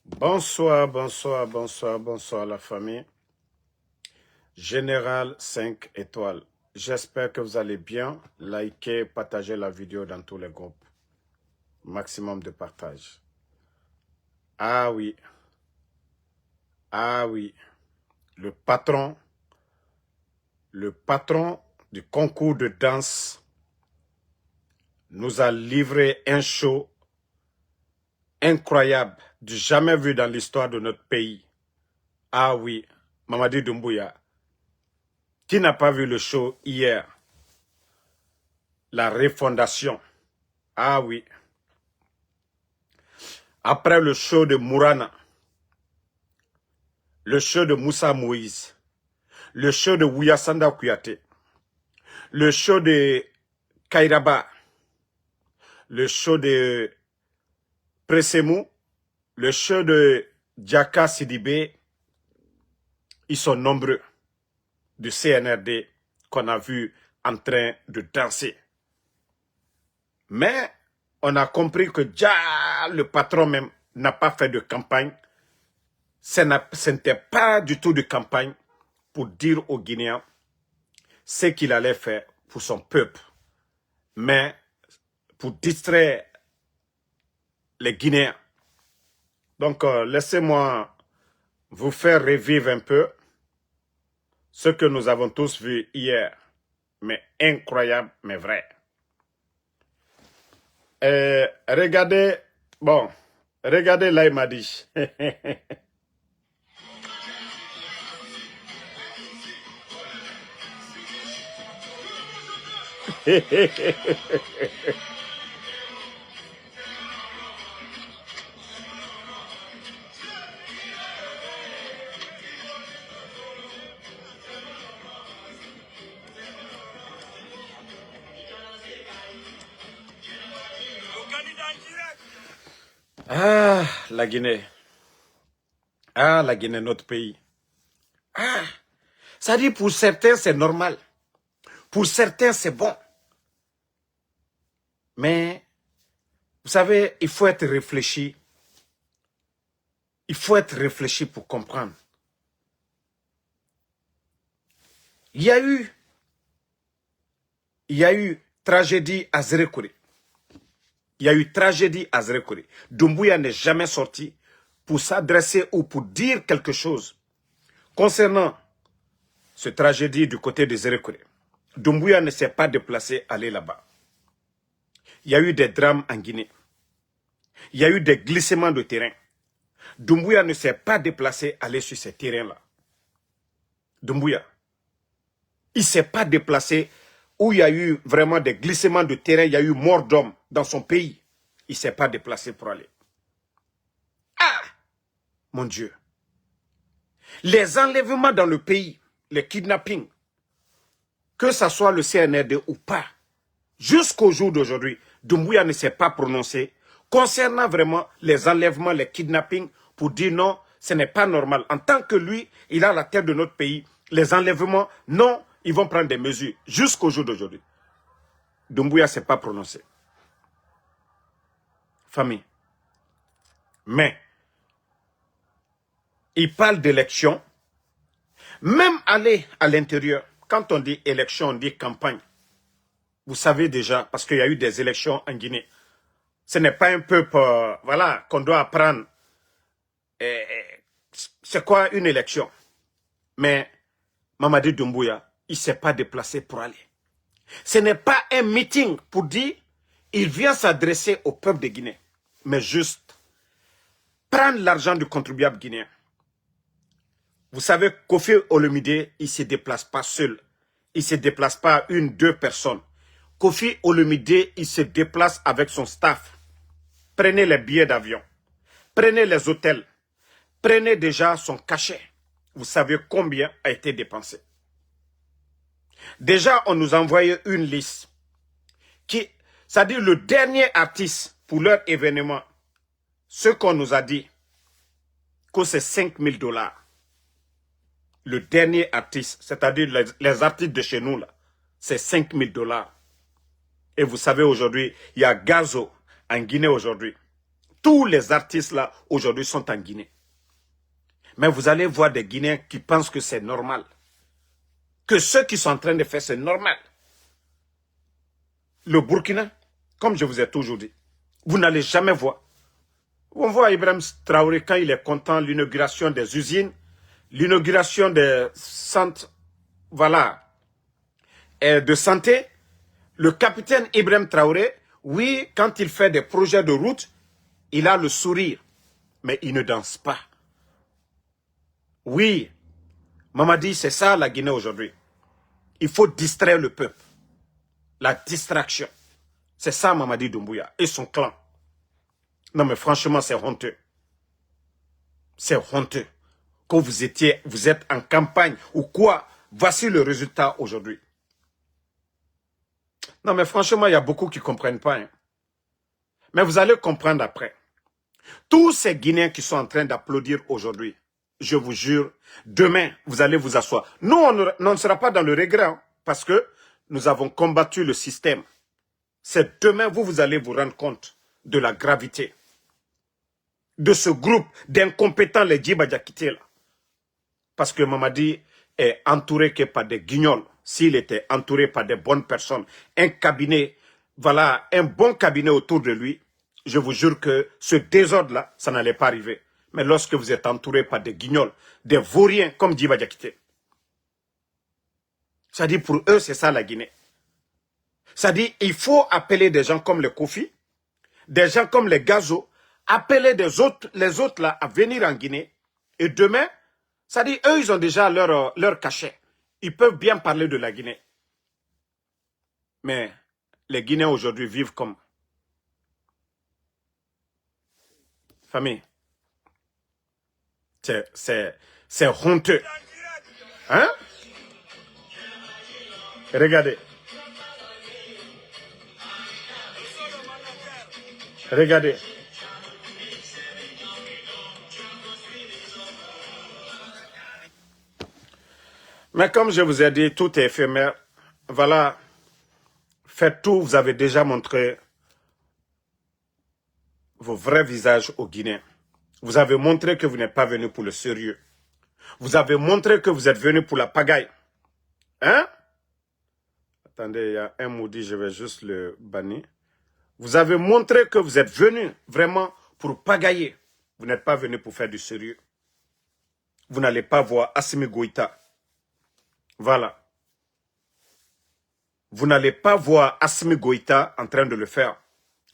Bonsoir, bonsoir, bonsoir, bonsoir la famille. Général 5 étoiles. J'espère que vous allez bien. Likez, partagez la vidéo dans tous les groupes. Maximum de partage. Ah oui. Ah oui. Le patron du concours de danse nous a livré un show incroyable, du jamais vu dans l'histoire de notre pays. Ah oui, Mamadi Doumbouya. Qui n'a pas vu le show hier? La refondation. Ah oui. Après le show de Mourana, le show de Moussa Moïse, le show de Wouyassanda Kouyaté, le show de Kairaba, le show de Pressemou, le show de Djaka Sidibé, ils sont nombreux du CNRD qu'on a vu en train de danser. Mais on a compris que déjà le patron même n'a pas fait de campagne. Ce n'était pas du tout de campagne pour dire aux Guinéens ce qu'il allait faire pour son peuple, mais pour distraire les Guinéens. Donc, laissez-moi vous faire revivre un peu ce que nous avons tous vu hier, mais incroyable, mais vrai. Regardez, bon, regardez là, il m'a dit. Ah, la Guinée. Ah, la Guinée, notre pays. Ah, ça dit pour certains, c'est normal. Pour certains, c'est bon. Mais, vous savez, il faut être réfléchi. Il faut être réfléchi pour comprendre. Il y a eu tragédie à Zérekuri. Il y a eu tragédie à Zérekuri. Doumbouya n'est jamais sorti pour s'adresser ou pour dire quelque chose concernant cette tragédie du côté de Zérekuri. Doumbouya ne s'est pas déplacé aller là-bas. Il y a eu des drames en Guinée. Il y a eu des glissements de terrain. Doumbouya ne s'est pas déplacé aller sur ces terrains-là. Doumbouya. Il ne s'est pas déplacé où il y a eu vraiment des glissements de terrain, il y a eu mort d'hommes dans son pays. Il ne s'est pas déplacé pour aller. Ah, mon Dieu. Les enlèvements dans le pays, les kidnappings, que ce soit le CNRD ou pas, jusqu'au jour d'aujourd'hui, Doumbouya ne s'est pas prononcé concernant vraiment les enlèvements, les kidnappings, pour dire non, ce n'est pas normal. En tant que lui, il a la tête de notre pays, les enlèvements, non, ils vont prendre des mesures jusqu'au jour d'aujourd'hui. Doumbouya ne s'est pas prononcé. Famille. Mais, il parle d'élection. Même aller à l'intérieur, quand on dit élection, on dit campagne. Vous savez déjà, parce qu'il y a eu des élections en Guinée. Ce n'est pas un peuple, voilà, qu'on doit apprendre. C'est quoi une élection? Mais Mamadi Doumbouya, il ne s'est pas déplacé pour aller. Ce n'est pas un meeting pour dire il vient s'adresser au peuple de Guinée, mais juste prendre l'argent du contribuable guinéen. Vous savez, Kofi Olomide, il ne se déplace pas seul. Il ne se déplace pas une, deux personnes. Kofi Olomide, il se déplace avec son staff. Prenez les billets d'avion. Prenez les hôtels. Prenez déjà son cachet. Vous savez combien a été dépensé. Déjà, on nous a envoyé une liste. C'est-à-dire le dernier artiste pour leur événement. Ce qu'on nous a dit, que c'est 5 000 $. Le dernier artiste, c'est-à-dire les artistes de chez nous, là, c'est 5 000 $. Et vous savez, aujourd'hui, il y a Gazo en Guinée aujourd'hui. Tous les artistes là, aujourd'hui, sont en Guinée. Mais vous allez voir des Guinéens qui pensent que c'est normal. Que ce qu'ils sont en train de faire, c'est normal. Le Burkina, comme je vous ai toujours dit, vous n'allez jamais voir. On voit Ibrahim Traoré quand il est content, l'inauguration des usines, l'inauguration des centres, voilà, de santé. Le capitaine Ibrahim Traoré, oui, quand il fait des projets de route, il a le sourire, mais il ne danse pas. Oui, Mamadi, c'est ça la Guinée aujourd'hui. Il faut distraire le peuple. La distraction. C'est ça Mamadi Doumbouya et son clan. Non mais franchement, c'est honteux. C'est honteux. Que vous êtes en campagne ou quoi, voici le résultat aujourd'hui. Non mais franchement, il y a beaucoup qui ne comprennent pas. Hein. Mais vous allez comprendre après. Tous ces Guinéens qui sont en train d'applaudir aujourd'hui, je vous jure, demain, vous allez vous asseoir. Nous, on ne sera pas dans le regret, hein, parce que nous avons combattu le système. C'est demain, vous allez vous rendre compte de la gravité de ce groupe d'incompétents, les Djiba Diakité, là. Parce que Mamadi est entouré que par des guignols. S'il était entouré par des bonnes personnes, un cabinet, voilà, un bon cabinet autour de lui, je vous jure que ce désordre-là, ça n'allait pas arriver. Mais lorsque vous êtes entouré par des guignols, des vauriens comme Djiba Diakité, ça dit pour eux, c'est ça la Guinée. Ça dit, il faut appeler des gens comme les Kofi, des gens comme les Gazo, appeler les autres là à venir en Guinée. Et demain, ça dit, eux, ils ont déjà leur cachet. Ils peuvent bien parler de la Guinée. Mais les Guinéens aujourd'hui vivent comme famille. C'est honteux. Hein? Regardez. Regardez. Mais comme je vous ai dit, tout est éphémère. Voilà. Faites tout. Vous avez déjà montré vos vrais visages aux Guinéens. Vous avez montré que vous n'êtes pas venu pour le sérieux. Vous avez montré que vous êtes venu pour la pagaille. Hein? Attendez, il y a un maudit, je vais juste le bannir. Vous avez montré que vous êtes venu vraiment pour pagailler. Vous n'êtes pas venu pour faire du sérieux. Vous n'allez pas voir Assimi Goïta. Voilà. Vous n'allez pas voir Assimi Goïta en train de le faire.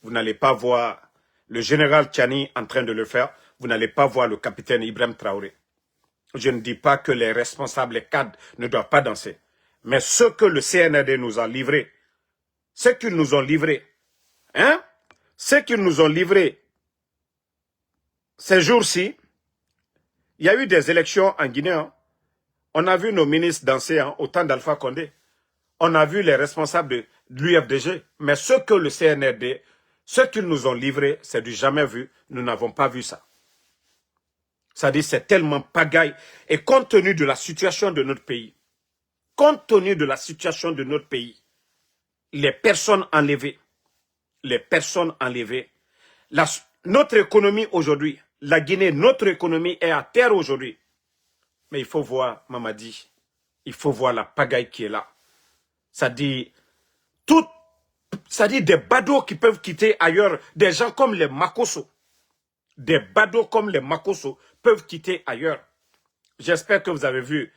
Vous n'allez pas voir le général Tchani en train de le faire. Vous n'allez pas voir le capitaine Ibrahim Traoré. Je ne dis pas que les responsables, les cadres ne doivent pas danser. Mais ce que le CNRD nous a livré, ce qu'ils nous ont livré, hein, ce qu'ils nous ont livré ces jours-ci, il y a eu des élections en Guinée. Hein. On a vu nos ministres danser hein, au temps d'Alpha Condé. On a vu les responsables de l'UFDG. Mais ce que le CNRD, ce qu'ils nous ont livré, c'est du jamais vu. Nous n'avons pas vu ça. Ça dit, c'est tellement pagaille. Et compte tenu de la situation de notre pays, les personnes enlevées, notre économie aujourd'hui, la Guinée, notre économie est à terre aujourd'hui. Mais il faut voir, Mamadi, il faut voir la pagaille qui est là. Ça dit, des badauds qui peuvent quitter ailleurs, des gens comme les Makosso. Des badauds comme les Makosso peuvent quitter ailleurs. J'espère que vous avez vu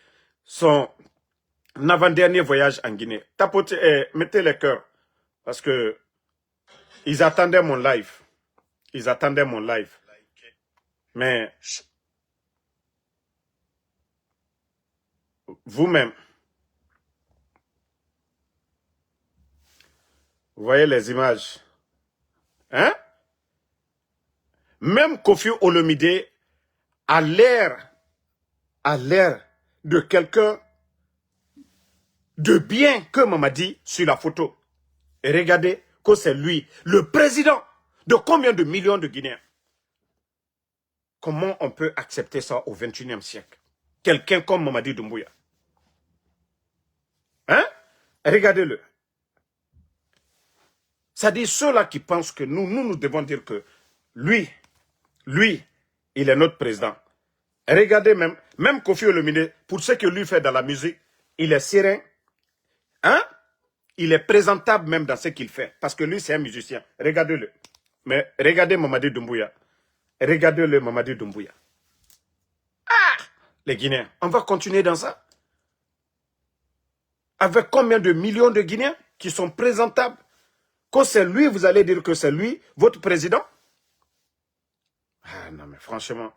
son avant-dernier voyage en Guinée. Tapotez, mettez les cœurs. Parce que ils attendaient mon live. Ils attendaient mon live. Mais vous-même, vous voyez les images. Hein? Même Kofi Olomide a l'air de quelqu'un de bien que Mamadi sur la photo. Et regardez que c'est lui, le président de combien de millions de Guinéens. Comment on peut accepter ça au XXIe siècle? Quelqu'un comme Mamadi Doumbouya. Hein? Regardez-le. Ça dit ceux-là qui pensent que nous devons dire que lui, Lui, il est notre président. Regardez même Kofi Olomide, pour ce que lui fait dans la musique, il est serein. Hein? Il est présentable même dans ce qu'il fait. Parce que lui, c'est un musicien. Regardez-le. Mais regardez Mamadi Doumbouya. Regardez-le Mamadi Doumbouya. Ah! Les Guinéens, on va continuer dans ça. Avec combien de millions de Guinéens qui sont présentables? Quand c'est lui, vous allez dire que c'est lui, votre président? Ah non, mais franchement.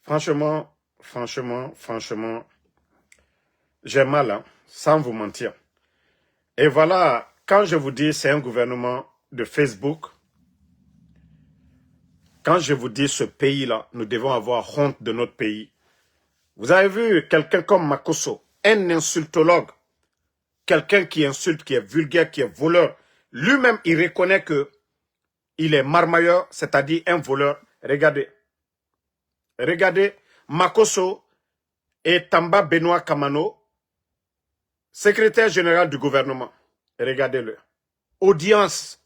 Franchement, j'ai mal, hein, sans vous mentir. Et voilà, quand je vous dis c'est un gouvernement de Facebook, quand je vous dis ce pays-là, nous devons avoir honte de notre pays. Vous avez vu quelqu'un comme Makosso, un insultologue, quelqu'un qui insulte, qui est vulgaire, qui est voleur. Lui-même, il reconnaît que il est marmailleur, c'est-à-dire un voleur. Regardez. Regardez, Makosso et Tamba Benoît Kamano, secrétaire général du gouvernement. Regardez-le. Audience,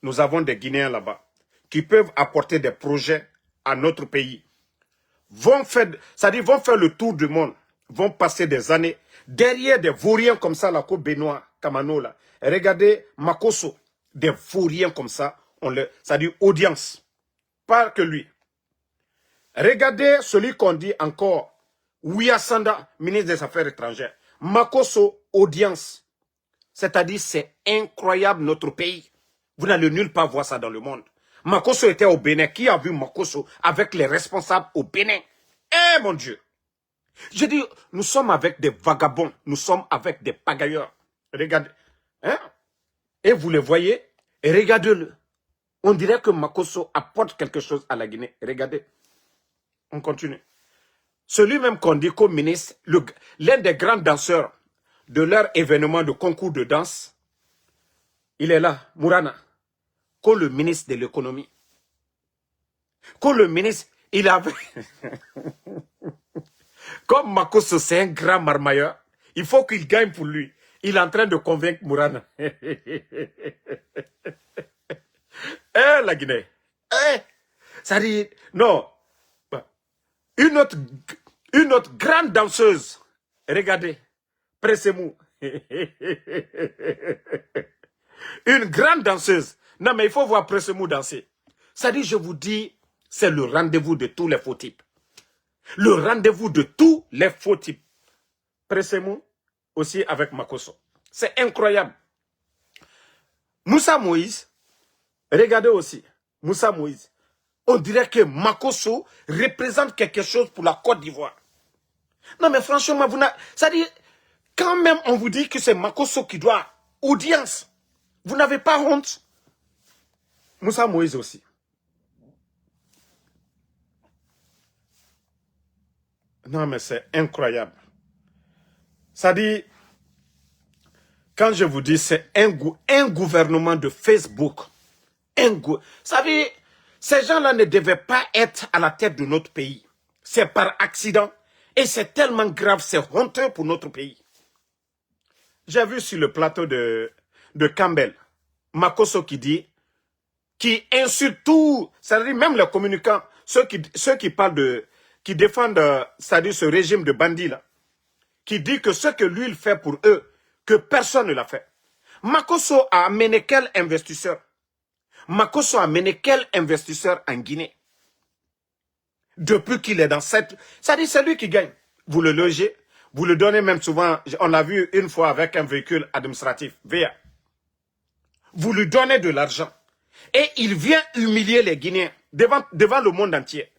nous avons des Guinéens là-bas qui peuvent apporter des projets à notre pays. C'est-à-dire vont faire le tour du monde, vont passer des années derrière des vauriens comme ça, là, comme Benoît Kamano, là. Regardez Makosso, des vauriens comme ça, c'est-à-dire audience, pas que lui. Regardez celui qu'on dit encore, Ouyassanda, ministre des Affaires étrangères. Makosso, audience. C'est-à-dire, c'est incroyable notre pays. Vous n'allez nulle part voir ça dans le monde. Makosso était au Bénin. Qui a vu Makosso avec les responsables au Bénin? Eh mon Dieu! Je dis, nous sommes avec des vagabonds. Nous sommes avec des pagailleurs. Regardez. Hein? Et vous le voyez, et regardez-le. On dirait que Makosso apporte quelque chose à la Guinée. Regardez. On continue. Celui même qu'on dit comme ministre, l'un des grands danseurs de leur événement de concours de danse, il est là, Mourana, comme le ministre de l'économie. Comme le ministre, il avait... Comme Makosso, c'est un grand marmailleur, il faut qu'il gagne pour lui. Il est en train de convaincre Mourana. La Guinée. Ça dit, non. Une autre grande danseuse. Regardez. Pressez-moi. Une grande danseuse. Non, mais il faut voir Pressez-moi danser. Ça dit, je vous dis, c'est le rendez-vous de tous les faux types. Le rendez-vous de tous les faux types. Pressez-moi aussi avec Makosso. C'est incroyable. Moussa Moïse, regardez aussi. Moussa Moïse. On dirait que Makosso représente quelque chose pour la Côte d'Ivoire. Non, mais franchement, ça dit, quand même on vous dit que c'est Makosso qui doit audience, vous n'avez pas honte? Moussa Moïse aussi. Non, mais c'est incroyable. Ça dit, quand je vous dis c'est un gouvernement de Facebook, ça dit, ces gens-là ne devaient pas être à la tête de notre pays. C'est par accident. Et c'est tellement grave, c'est honteux pour notre pays. J'ai vu sur le plateau de Campbell, Makosso qui insulte tout, c'est-à-dire même les communicants, ceux qui parlent qui défendent, c'est-à-dire ce régime de bandits là, qui dit que ce que lui il fait pour eux, que personne ne l'a fait. Makosso a amené quel investisseur? Makosso a amené quel investisseur en Guinée? Depuis qu'il est dans cette... C'est-à-dire c'est lui qui gagne. Vous le logez, vous le donnez même souvent, on l'a vu une fois avec un véhicule administratif, VA. Vous lui donnez de l'argent. Et il vient humilier les Guinéens devant le monde entier.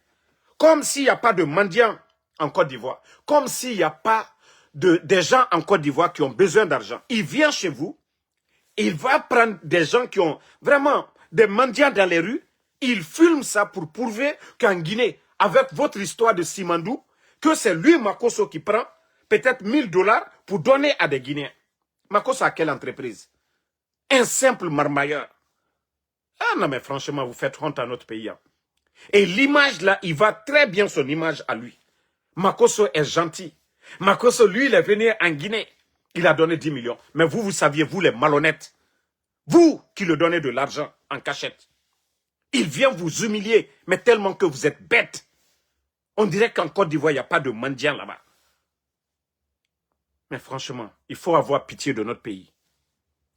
Comme s'il n'y a pas de mendiants en Côte d'Ivoire. Comme s'il n'y a pas des gens en Côte d'Ivoire qui ont besoin d'argent. Il vient chez vous, il va prendre des gens qui ont vraiment des mendiants dans les rues, il filme ça pour prouver qu'en Guinée, avec votre histoire de Simandou, que c'est lui, Makosso, qui prend peut-être $1000 pour donner à des Guinéens. Makosso a quelle entreprise? Un simple marmailleur. Ah non, mais franchement, vous faites honte à notre pays. Hein. Et l'image là, il va très bien son image à lui. Makosso est gentil. Makosso, lui, il est venu en Guinée. Il a donné 10 millions. Mais vous saviez, vous les malhonnêtes, Vous qui le donnez de l'argent en cachette. Il vient vous humilier, mais tellement que vous êtes bête. On dirait qu'en Côte d'Ivoire, il n'y a pas de mendiants là-bas. Mais franchement, il faut avoir pitié de notre pays.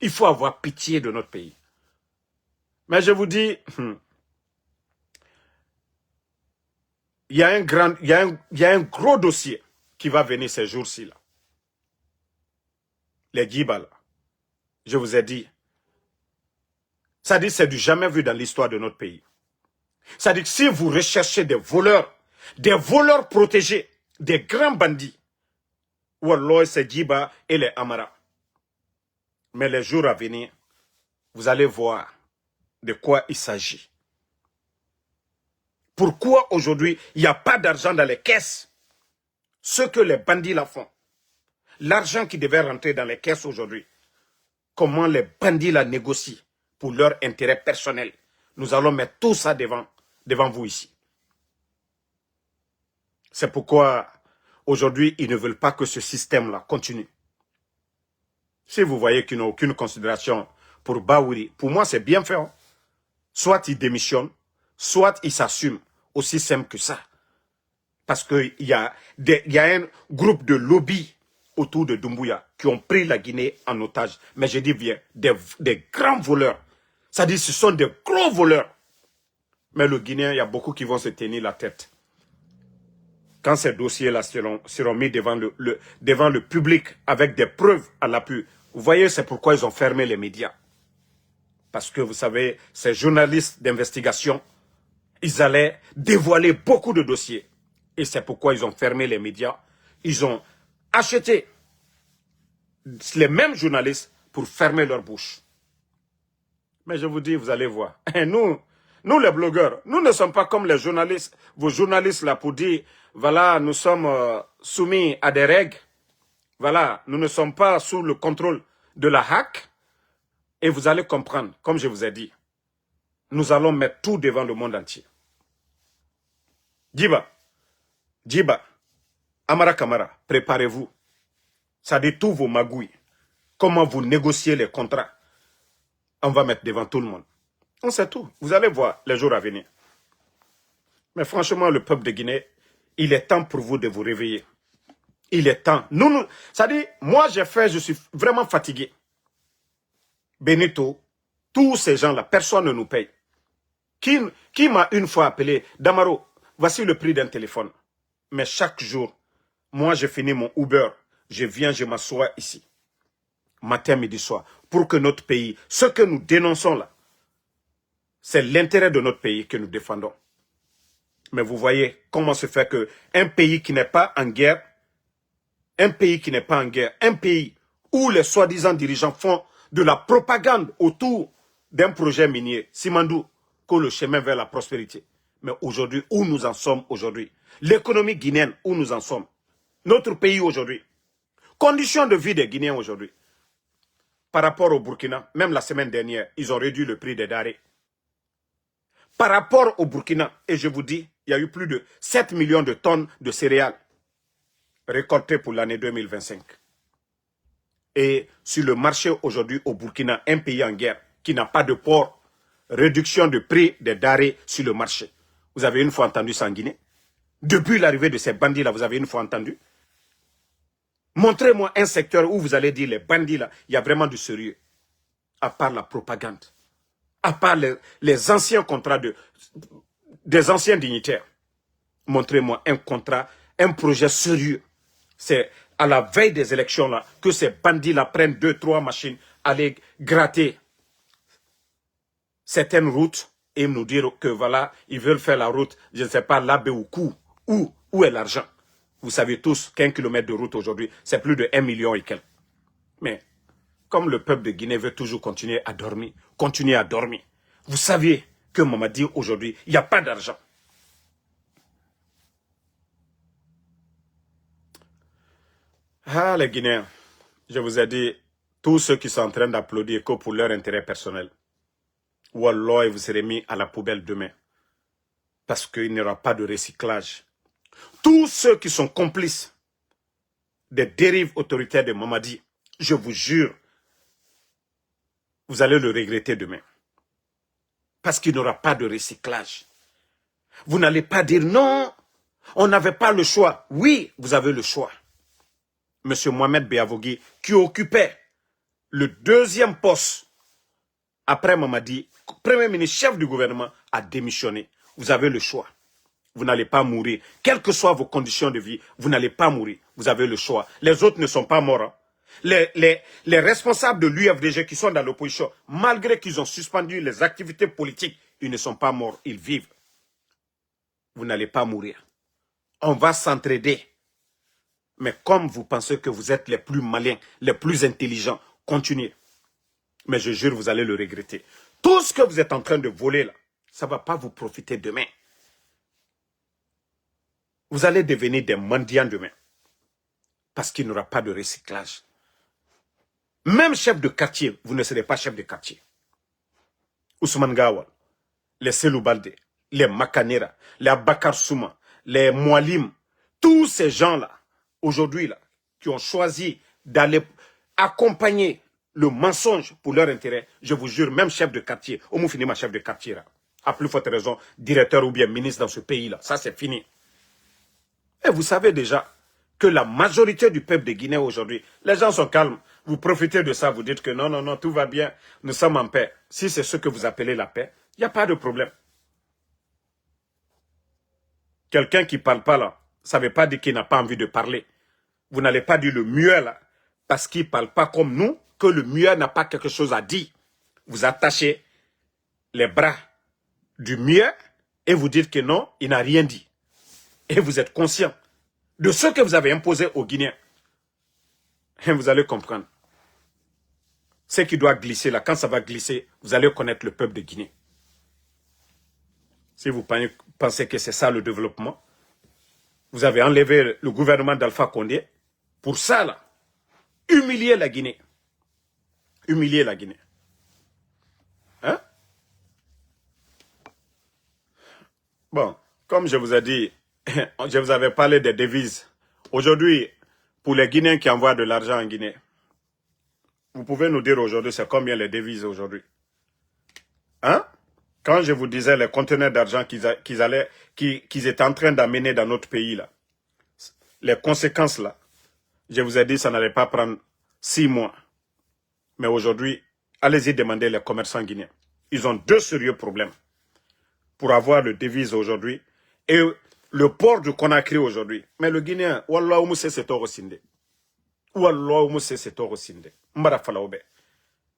Il faut avoir pitié de notre pays. Mais je vous dis, il y a un gros dossier qui va venir ces jours-ci. Là. Les Djiba, là. Je vous ai dit. Ça dit, c'est du jamais vu dans l'histoire de notre pays. Ça dit que si vous recherchez des voleurs protégés, des grands bandits, Wallah, c'est Djiba et les Amara. Mais les jours à venir, vous allez voir de quoi il s'agit. Pourquoi aujourd'hui, il n'y a pas d'argent dans les caisses? Ce que les bandits la font. L'argent qui devait rentrer dans les caisses aujourd'hui. Comment les bandits la négocient pour leur intérêt personnel. Nous allons mettre tout ça devant vous ici. C'est pourquoi aujourd'hui, ils ne veulent pas que ce système-là continue. Si vous voyez qu'ils n'ont aucune considération pour Baouri, pour moi, c'est bien fait. Hein? Soit ils démissionnent, soit ils s'assument. Aussi simple que ça. Parce qu'il y a un groupe de lobby autour de Doumbouya qui ont pris la Guinée en otage. Mais je dis bien, des grands voleurs. Ça dit, ce sont des gros voleurs. Mais le Guinéen, il y a beaucoup qui vont se tenir la tête. Quand ces dossiers-là seront mis devant le public avec des preuves à l'appui. Vous voyez, c'est pourquoi ils ont fermé les médias. Parce que vous savez, ces journalistes d'investigation, ils allaient dévoiler beaucoup de dossiers. Et c'est pourquoi ils ont fermé les médias. Ils ont acheté les mêmes journalistes pour fermer leur bouche. Mais je vous dis, vous allez voir. Nous les blogueurs, nous ne sommes pas comme les journalistes, vos journalistes là pour dire, voilà, nous sommes soumis à des règles. Voilà, nous ne sommes pas sous le contrôle de la hack. Et vous allez comprendre, comme je vous ai dit, nous allons mettre tout devant le monde entier. Djiba, Amara Kamara, préparez-vous. Ça dit tous vos magouilles. Comment vous négociez les contrats. On va mettre devant tout le monde. On sait tout. Vous allez voir les jours à venir. Mais franchement, le peuple de Guinée, il est temps pour vous de vous réveiller. Il est temps. Ça dit, moi je suis vraiment fatigué. Benito, tous ces gens-là, personne ne nous paye. Qui m'a une fois appelé, Damaro, voici le prix d'un téléphone. Mais chaque jour, moi je finis mon Uber, je viens, je m'assois ici. Matin, midi, soir. Pour que notre pays, ce que nous dénonçons là, c'est l'intérêt de notre pays que nous défendons. Mais vous voyez comment se fait qu'un pays qui n'est pas en guerre, un pays où les soi-disant dirigeants font de la propagande autour d'un projet minier, Simandou, que le chemin vers la prospérité. Mais aujourd'hui, où nous en sommes aujourd'hui? L'économie guinéenne, où nous en sommes? Notre pays aujourd'hui. Conditions de vie des Guinéens aujourd'hui. Par rapport au Burkina, même la semaine dernière, ils ont réduit le prix des denrées. Par rapport au Burkina, et je vous dis, il y a eu plus de 7 millions de tonnes de céréales récoltées pour l'année 2025. Et sur le marché aujourd'hui au Burkina, un pays en guerre qui n'a pas de port, réduction de prix des denrées sur le marché. Vous avez une fois entendu ça en Guinée? Depuis l'arrivée de ces bandits-là, vous avez une fois entendu? Montrez-moi un secteur où vous allez dire les bandits là, il y a vraiment du sérieux. À part la propagande. À part les anciens contrats des anciens dignitaires. Montrez-moi un contrat, un projet sérieux. C'est à la veille des élections là que ces bandits là prennent 2-3 machines, aller gratter certaines routes et nous dire que voilà, ils veulent faire la route, je ne sais pas, Labé-Oukou. Où est l'argent? Vous savez tous qu'un kilomètre de route aujourd'hui, c'est plus de 1 million et quelques. Mais comme le peuple de Guinée veut toujours continuer à dormir, vous saviez que Mamadi aujourd'hui, il n'y a pas d'argent. Ah, les Guinéens, je vous ai dit, tous ceux qui sont en train d'applaudir que pour leur intérêt personnel, Wallah, vous serez mis à la poubelle demain. Parce qu'il n'y aura pas de recyclage. Tous ceux qui sont complices des dérives autoritaires de Mamadi, je vous jure, vous allez le regretter demain. Parce qu'il n'y aura pas de recyclage. Vous n'allez pas dire non, on n'avait pas le choix. Oui, vous avez le choix. Monsieur Mohamed Beavogui, qui occupait le deuxième poste après Mamadi, Premier ministre, chef du gouvernement, a démissionné. Vous avez le choix. Vous n'allez pas mourir. Quelles que soient vos conditions de vie, vous n'allez pas mourir. Vous avez le choix. Les autres ne sont pas morts. Hein. Les responsables de l'UFDG qui sont dans l'opposition, malgré qu'ils ont suspendu les activités politiques, ils ne sont pas morts, ils vivent. Vous n'allez pas mourir. On va s'entraider. Mais comme vous pensez que vous êtes les plus malins, les plus intelligents, continuez. Mais je jure, vous allez le regretter. Tout ce que vous êtes en train de voler là, ça ne va pas vous profiter demain. Vous allez devenir des mendiants demain. Parce qu'il n'y aura pas de recyclage. Même chef de quartier, vous ne serez pas chef de quartier. Ousmane Gawal, les Selou Balde, les Makanera, les Abakar Souma, les Moualim, tous ces gens-là, aujourd'hui, là, qui ont choisi d'aller accompagner le mensonge pour leur intérêt, je vous jure, même chef de quartier, au moins fini ma chef de quartier, là, à plus forte raison, directeur ou bien ministre dans ce pays-là, ça c'est fini. Et vous savez déjà que la majorité du peuple de Guinée aujourd'hui, les gens sont calmes. Vous profitez de ça, vous dites que non, non, non, tout va bien, nous sommes en paix. Si c'est ce que vous appelez la paix, il n'y a pas de problème. Quelqu'un qui ne parle pas là, ça ne veut pas dire qu'il n'a pas envie de parler. Vous n'allez pas dire le muet là, parce qu'il ne parle pas comme nous, que le muet n'a pas quelque chose à dire. Vous attachez les bras du muet et vous dites que non, il n'a rien dit. Et vous êtes conscient de ce que vous avez imposé aux Guinéens. Et vous allez comprendre. Ce qui doit glisser là, quand ça va glisser, vous allez connaître le peuple de Guinée. Si vous pensez que c'est ça le développement, vous avez enlevé le gouvernement d'Alpha Condé pour ça là, humilier la Guinée. Humilier la Guinée. Hein? Bon, comme je vous ai dit, je vous avais parlé des devises. Aujourd'hui, pour les Guinéens qui envoient de l'argent en Guinée, vous pouvez nous dire aujourd'hui c'est combien les devises aujourd'hui? Hein? Quand je vous disais les conteneurs d'argent qu'ils étaient en train d'amener dans notre pays, là, les conséquences là, je vous ai dit ça n'allait pas prendre 6 mois. Mais aujourd'hui, allez-y demander les commerçants guinéens. Ils ont 2 sérieux problèmes pour avoir le devise aujourd'hui et le port de Conakry aujourd'hui. Mais le Guinéen, Wallah Oumou c'est toro sinde. Wallah Oumou c'est toro sinde. Mbara falaoube.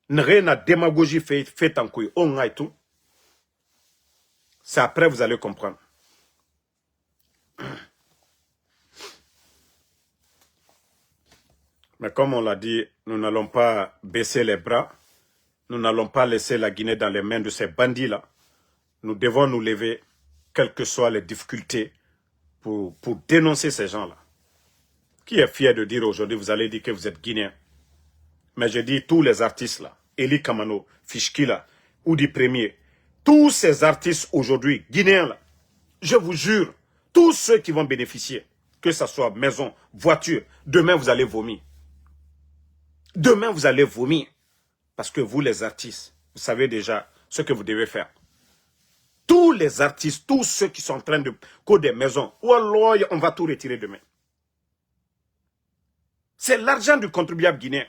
N'ré na démagogie fait en couille. On a tout. C'est après vous allez comprendre. Mais comme on l'a dit, nous n'allons pas baisser les bras. Nous n'allons pas laisser la Guinée dans les mains de ces bandits-là. Nous devons nous lever, quelles que soient les difficultés, pour dénoncer ces gens-là. Qui est fier de dire aujourd'hui, vous allez dire que vous êtes Guinéen. Mais je dis tous les artistes là, Eli Kamano, Fishki là, Oudi Premier, tous ces artistes aujourd'hui, Guinéens là, je vous jure, tous ceux qui vont bénéficier, que ce soit maison, voiture, demain vous allez vomir. Demain vous allez vomir. Parce que vous les artistes, vous savez déjà ce que vous devez faire. Tous les artistes, tous ceux qui sont en train de coder des maisons, wallah, on va tout retirer demain. C'est l'argent du contribuable guinéen.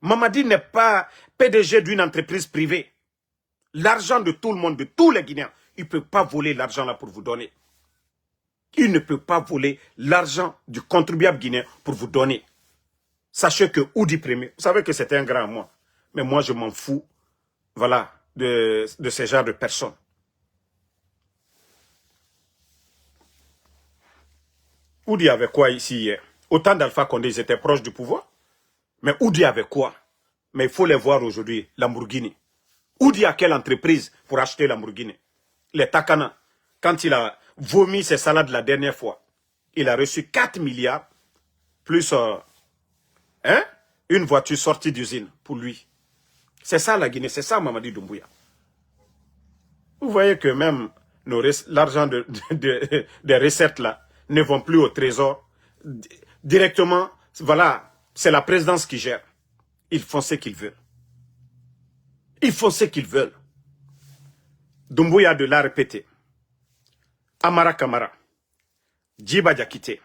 Mamadi n'est pas PDG d'une entreprise privée. L'argent de tout le monde, de tous les Guinéens, il ne peut pas voler l'argent là pour vous donner. Il ne peut pas voler l'argent du contribuable guinéen pour vous donner. Sachez que Oudi Premier, vous savez que c'était un grand à moi. Mais moi, je m'en fous, voilà, de ce genre de personnes. Oudi avait quoi ici hier? Autant d'Alpha Condé, ils étaient proches du pouvoir. Mais Oudi avait quoi? Mais il faut les voir aujourd'hui, Lamborghini. Oudi a quelle entreprise pour acheter Lamborghini? Les Takana. Quand il a vomi ses salades la dernière fois, il a reçu 4 milliards, plus une voiture sortie d'usine pour lui. C'est ça la Guinée, c'est ça Mamadi Doumbouya. Vous voyez que même l'argent des recettes là ne vont plus au trésor. Directement, voilà, c'est la présidence qui gère. Ils font ce qu'ils veulent. Ils font ce qu'ils veulent. Doumbouya de l'a répété. Amara Kamara. Djiba Diakité.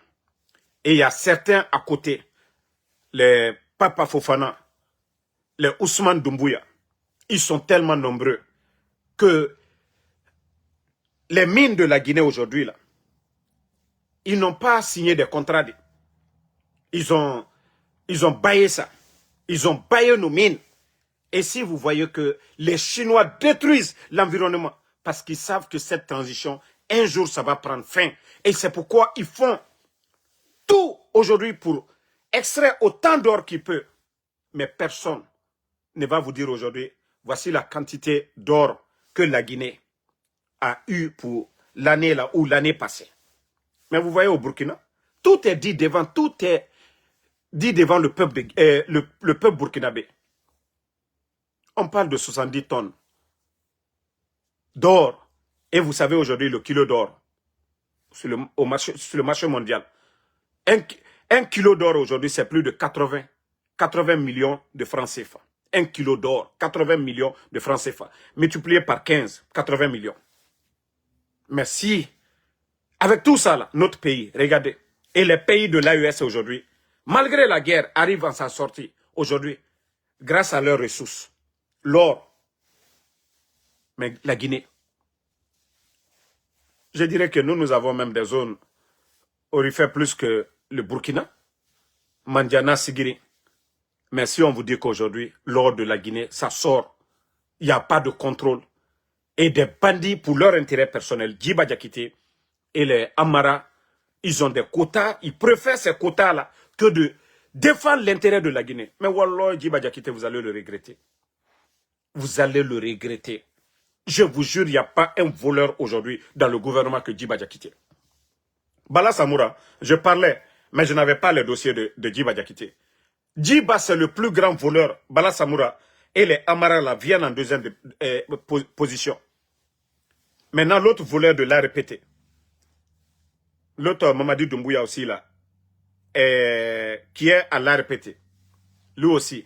Et il y a certains à côté, les Papa Fofana, les Ousmane Doumbouya. Ils sont tellement nombreux que les mines de la Guinée aujourd'hui, là, ils n'ont pas signé des contrats. Ils ont baillé ça. Ils ont baillé nos mines. Et si vous voyez que les Chinois détruisent l'environnement, parce qu'ils savent que cette transition, un jour, ça va prendre fin. Et c'est pourquoi ils font tout aujourd'hui pour extraire autant d'or qu'ils peuvent. Mais personne ne va vous dire aujourd'hui, voici la quantité d'or que la Guinée a eu pour l'année là ou l'année passée. Mais vous voyez au Burkina, tout est dit devant le peuple, le peuple burkinabé. On parle de 70 tonnes d'or. Et vous savez aujourd'hui le kilo d'or sur le marché mondial. Un kilo d'or aujourd'hui, c'est plus de 80 millions de francs CFA. Un kilo d'or, 80 millions de francs CFA. Multiplié par 15, 80 millions. Mais si, avec tout ça, là, notre pays, regardez, et les pays de l'AES aujourd'hui, malgré la guerre, arrivent à s'en sortir aujourd'hui, grâce à leurs ressources. L'or, mais la Guinée. Je dirais que nous avons même des zones aurifères plus que le Burkina, Mandiana, Sigiri. Mais si on vous dit qu'aujourd'hui, l'or de la Guinée, ça sort, il n'y a pas de contrôle. Et des bandits pour leur intérêt personnel, Djiba Diakité et les Amara, ils ont des quotas, ils préfèrent ces quotas-là que de défendre l'intérêt de la Guinée. Mais Wallah, Djiba Diakité, vous allez le regretter. Vous allez le regretter. Je vous jure, il n'y a pas un voleur aujourd'hui dans le gouvernement que Djiba Diakité. Bala Samoura, je parlais, mais je n'avais pas le dossier de Djiba Diakité. Djiba, c'est le plus grand voleur. Bala Samoura et les Amara là, viennent en deuxième position. Maintenant, l'autre voleur de l'a répété. L'autre Mamadi Doumbouya aussi là, qui est à l'a répété. Lui aussi,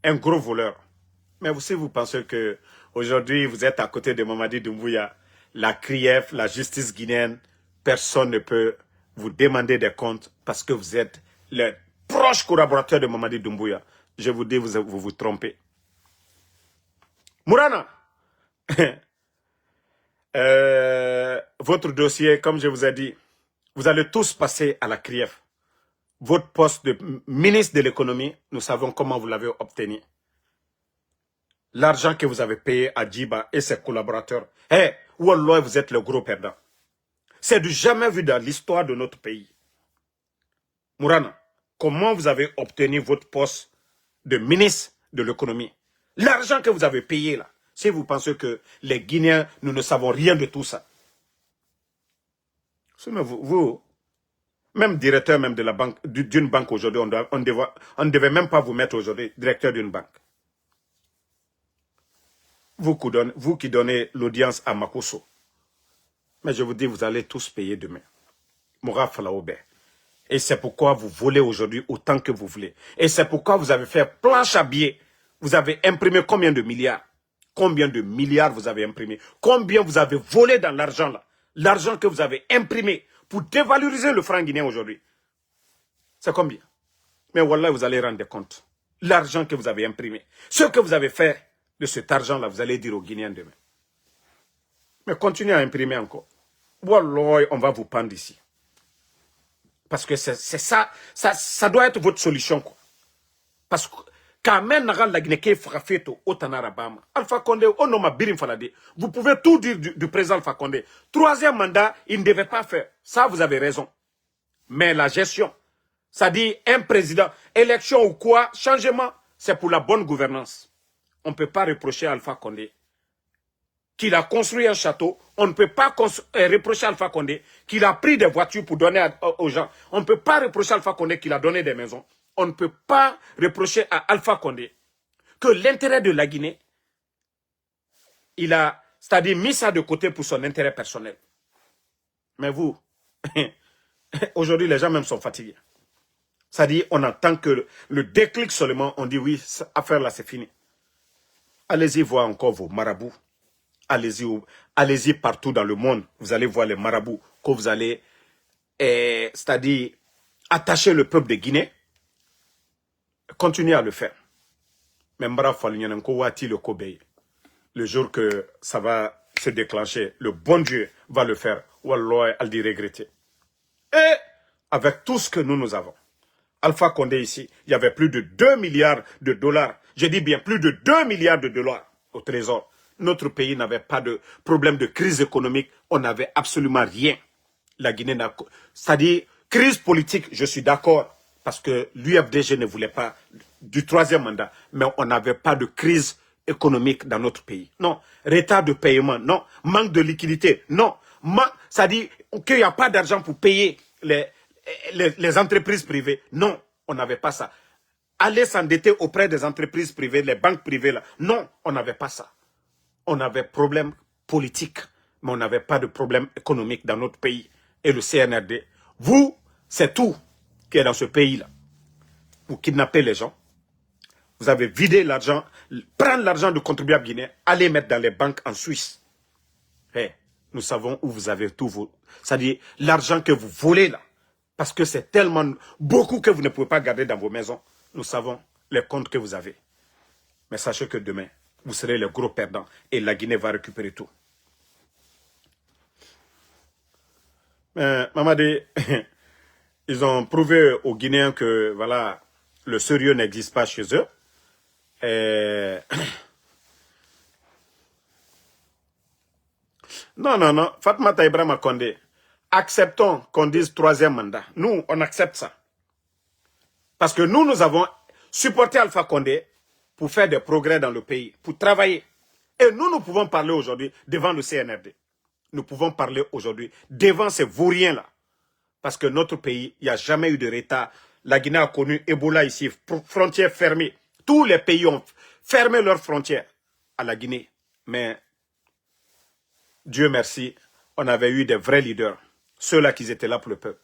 un gros voleur. Mais si vous pensez que aujourd'hui vous êtes à côté de Mamadi Doumbouya, la CRIEF, la justice guinéenne, personne ne peut vous demander des comptes parce que vous êtes le proche collaborateur de Mamadi Doumbouya. Je vous dis, vous vous trompez. Mourana, votre dossier, comme je vous ai dit, vous allez tous passer à la CRIEF. Votre poste de ministre de l'économie, nous savons comment vous l'avez obtenu. L'argent que vous avez payé à Djiba et ses collaborateurs, Wallah, vous êtes le gros perdant. C'est du jamais vu dans l'histoire de notre pays. Mourana, comment vous avez obtenu votre poste de ministre de l'économie? L'argent que vous avez payé là, si vous pensez que les Guinéens, nous ne savons rien de tout ça. Vous, même directeur même de la banque, d'une banque aujourd'hui, on ne devait même pas vous mettre aujourd'hui directeur d'une banque. Vous qui donnez l'audience à Makosso. Mais je vous dis, vous allez tous payer demain. Moura Falaoube. Et c'est pourquoi vous volez aujourd'hui autant que vous voulez. Et c'est pourquoi vous avez fait planche à billets. Vous avez imprimé combien de milliards? Combien de milliards vous avez imprimé? Combien vous avez volé dans l'argent là? L'argent que vous avez imprimé pour dévaloriser le franc guinéen aujourd'hui. C'est combien? Mais voilà, vous allez rendre compte. L'argent que vous avez imprimé. Ce que vous avez fait de cet argent-là, vous allez dire aux Guinéens demain. Mais continuez à imprimer encore. Wallah, on va vous pendre ici. Parce que c'est ça, ça doit être votre solution, quoi. Parce que quand même, la Guinée frappé au Tanarabama, Alpha Condé, vous pouvez tout dire du président Alpha Condé. Troisième mandat, il ne devait pas faire. Ça, vous avez raison. Mais la gestion, ça dit un président, élection ou quoi, changement, c'est pour la bonne gouvernance. On ne peut pas reprocher à Alpha Condé qu'il a construit un château. On ne peut pas reprocher à Alpha Condé qu'il a pris des voitures pour donner aux gens. On ne peut pas reprocher à Alpha Condé qu'il a donné des maisons. On ne peut pas reprocher à Alpha Condé que l'intérêt de la Guinée, il a, c'est-à-dire mis ça de côté pour son intérêt personnel. Mais vous, aujourd'hui les gens même sont fatigués. C'est-à-dire on attend que le déclic seulement, on dit oui, cette affaire là c'est fini. Allez-y voir encore vos marabouts. Allez-y partout dans le monde. Vous allez voir les marabouts que vous allez, c'est-à-dire, attacher le peuple de Guinée. Continuez à le faire. Mais le jour que ça va se déclencher, le bon Dieu va le faire. Wallah, elle dit regretter. Et avec tout ce que nous avons, Alpha Condé ici, il y avait plus de 2 milliards de dollars. Je dis bien plus de 2 milliards de dollars au trésor. Notre pays n'avait pas de problème de crise économique. On n'avait absolument rien. La Guinée n'a... C'est-à-dire, crise politique, je suis d'accord. Parce que l'UFDG ne voulait pas du troisième mandat. Mais on n'avait pas de crise économique dans notre pays. Non. Retard de paiement, non. Manque de liquidité, non. C'est-à-dire qu'il n'y a pas d'argent pour payer les entreprises privées. Non, on n'avait pas ça. Aller s'endetter auprès des entreprises privées, les banques privées, là. Non, on n'avait pas ça. On avait problème politique, mais on n'avait pas de problème économique dans notre pays. Et le CNRD, vous, c'est tout qui est dans ce pays-là. Vous kidnappez les gens. Vous avez vidé l'argent, prendre l'argent du contribuable guinéen, aller mettre dans les banques en Suisse. Hey, nous savons où vous avez tout vos... C'est-à-dire l'argent que vous volez là. Parce que c'est tellement beaucoup que vous ne pouvez pas garder dans vos maisons. Nous savons les comptes que vous avez. Mais sachez que demain, vous serez les gros perdants et la Guinée va récupérer tout. Mamadi, ils ont prouvé aux Guinéens que voilà, le sérieux n'existe pas chez eux. Non. Fatoumata Ibrahima Condé, acceptons qu'on dise troisième mandat. Nous, on accepte ça. Parce que nous avons supporté Alpha Condé pour faire des progrès dans le pays, pour travailler. Et nous pouvons parler aujourd'hui devant le CNRD. Nous pouvons parler aujourd'hui devant ces vauriens-là. Parce que notre pays, il n'y a jamais eu de retard. La Guinée a connu Ebola ici, frontières fermées. Tous les pays ont fermé leurs frontières à la Guinée. Mais, Dieu merci, on avait eu des vrais leaders. Ceux-là qui étaient là pour le peuple.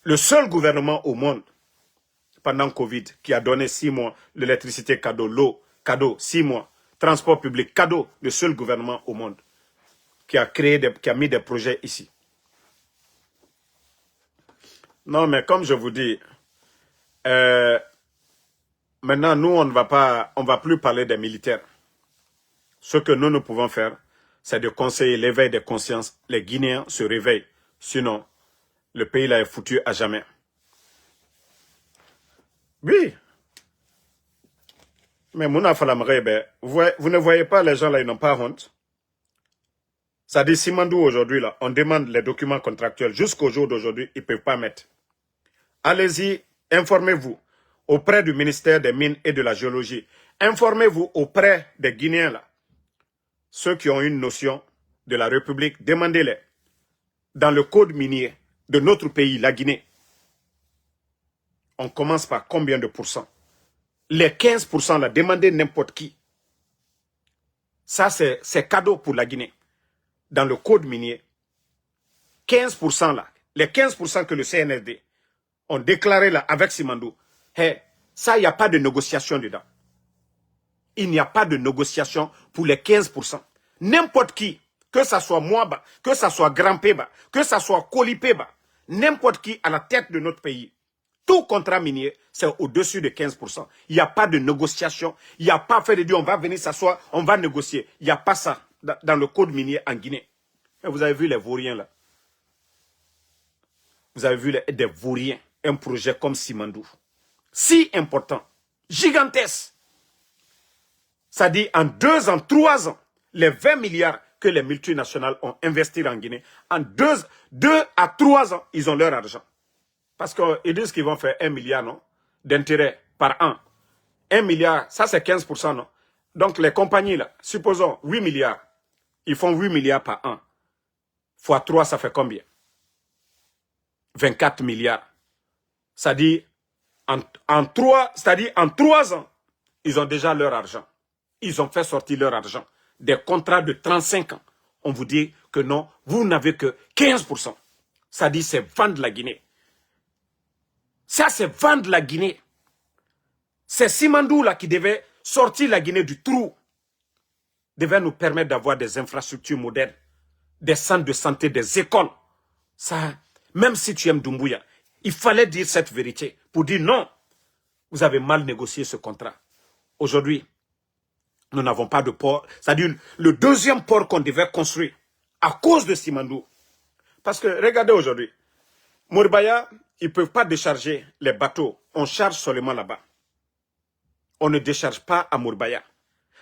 Le seul gouvernement au monde, pendant Covid, qui a donné 6 mois l'électricité cadeau, l'eau cadeau, 6 mois, transport public cadeau, le seul gouvernement au monde qui a créé, qui a mis des projets ici. Non, mais comme je vous dis, maintenant, nous, on ne va plus parler des militaires. Ce que nous pouvons faire, c'est de conseiller l'éveil des consciences. Les Guinéens se réveillent. Sinon, le pays là est foutu à jamais. Oui. Mais Mouna Falamre, vous ne voyez pas, les gens là, ils n'ont pas honte. Ça dit Simandou aujourd'hui, là, on demande les documents contractuels. Jusqu'au jour d'aujourd'hui, ils ne peuvent pas mettre. Allez-y, informez-vous auprès du ministère des Mines et de la Géologie. Informez-vous auprès des Guinéens, là. Ceux qui ont une notion de la République, demandez-les. Dans le code minier de notre pays, la Guinée, on commence par combien de pourcents? Les 15% là, demandez n'importe qui. Ça, c'est cadeau pour la Guinée. Dans le code minier, 15% là, les 15% que le CNRD ont déclaré là avec Simandou, hey, ça, il n'y a pas de négociation dedans. Il n'y a pas de négociation pour les 15%. N'importe qui, que ça soit moi, que ça soit Grand Péba, que ça soit Kolipéba, n'importe qui à la tête de notre pays, tout contrat minier, c'est au-dessus de 15%. Il n'y a pas de négociation. Il n'y a pas fait de dire on va venir s'asseoir, on va négocier. Il n'y a pas ça dans le code minier en Guinée. Et vous avez vu les vauriens là. Vous avez vu des vauriens. Un projet comme Simandou. Si important. Gigantesque. Ça dit en 2 ans, 3 ans, les 20 milliards que les multinationales ont investi en Guinée, en 2 à 3 ans, ils ont leur argent. Parce qu'ils disent qu'ils vont faire 1 milliard, non, d'intérêt par an. 1 milliard, ça c'est 15%, non. Donc les compagnies, là, supposons 8 milliards, ils font 8 milliards par an. Fois 3, ça fait combien? 24 milliards. Ça dit, en 3 ans, ils ont déjà leur argent. Ils ont fait sortir leur argent. Des contrats de 35 ans. On vous dit que non, vous n'avez que 15%. Ça dit, c'est vendre la Guinée. Ça, c'est vendre la Guinée. C'est Simandou là qui devait sortir la Guinée du trou. devait nous permettre d'avoir des infrastructures modernes, des centres de santé, des écoles. Ça, même si tu aimes Doumbouya, il fallait dire cette vérité pour dire non, vous avez mal négocié ce contrat. Aujourd'hui, nous n'avons pas de port. C'est-à-dire le deuxième port qu'on devait construire à cause de Simandou. Parce que regardez aujourd'hui, Mouribaya, ils ne peuvent pas décharger les bateaux. On charge seulement là-bas. On ne décharge pas à Mouribaya.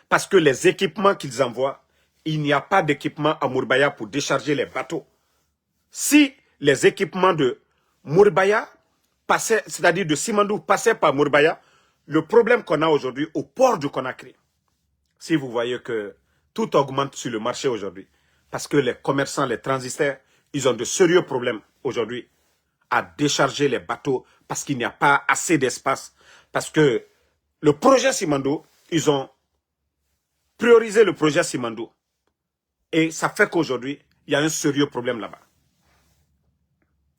Parce que les équipements qu'ils envoient, il n'y a pas d'équipement à Mouribaya pour décharger les bateaux. Si les équipements de Mouribaya passaient, c'est-à-dire de Simandou, passaient par Mouribaya, le problème qu'on a aujourd'hui au port de Conakry, si vous voyez que tout augmente sur le marché aujourd'hui, parce que les commerçants, les transitaires, ils ont de sérieux problèmes aujourd'hui à décharger les bateaux parce qu'il n'y a pas assez d'espace. Parce que le projet Simandou, ils ont priorisé le projet Simandou. Et ça fait qu'aujourd'hui, il y a un sérieux problème là-bas.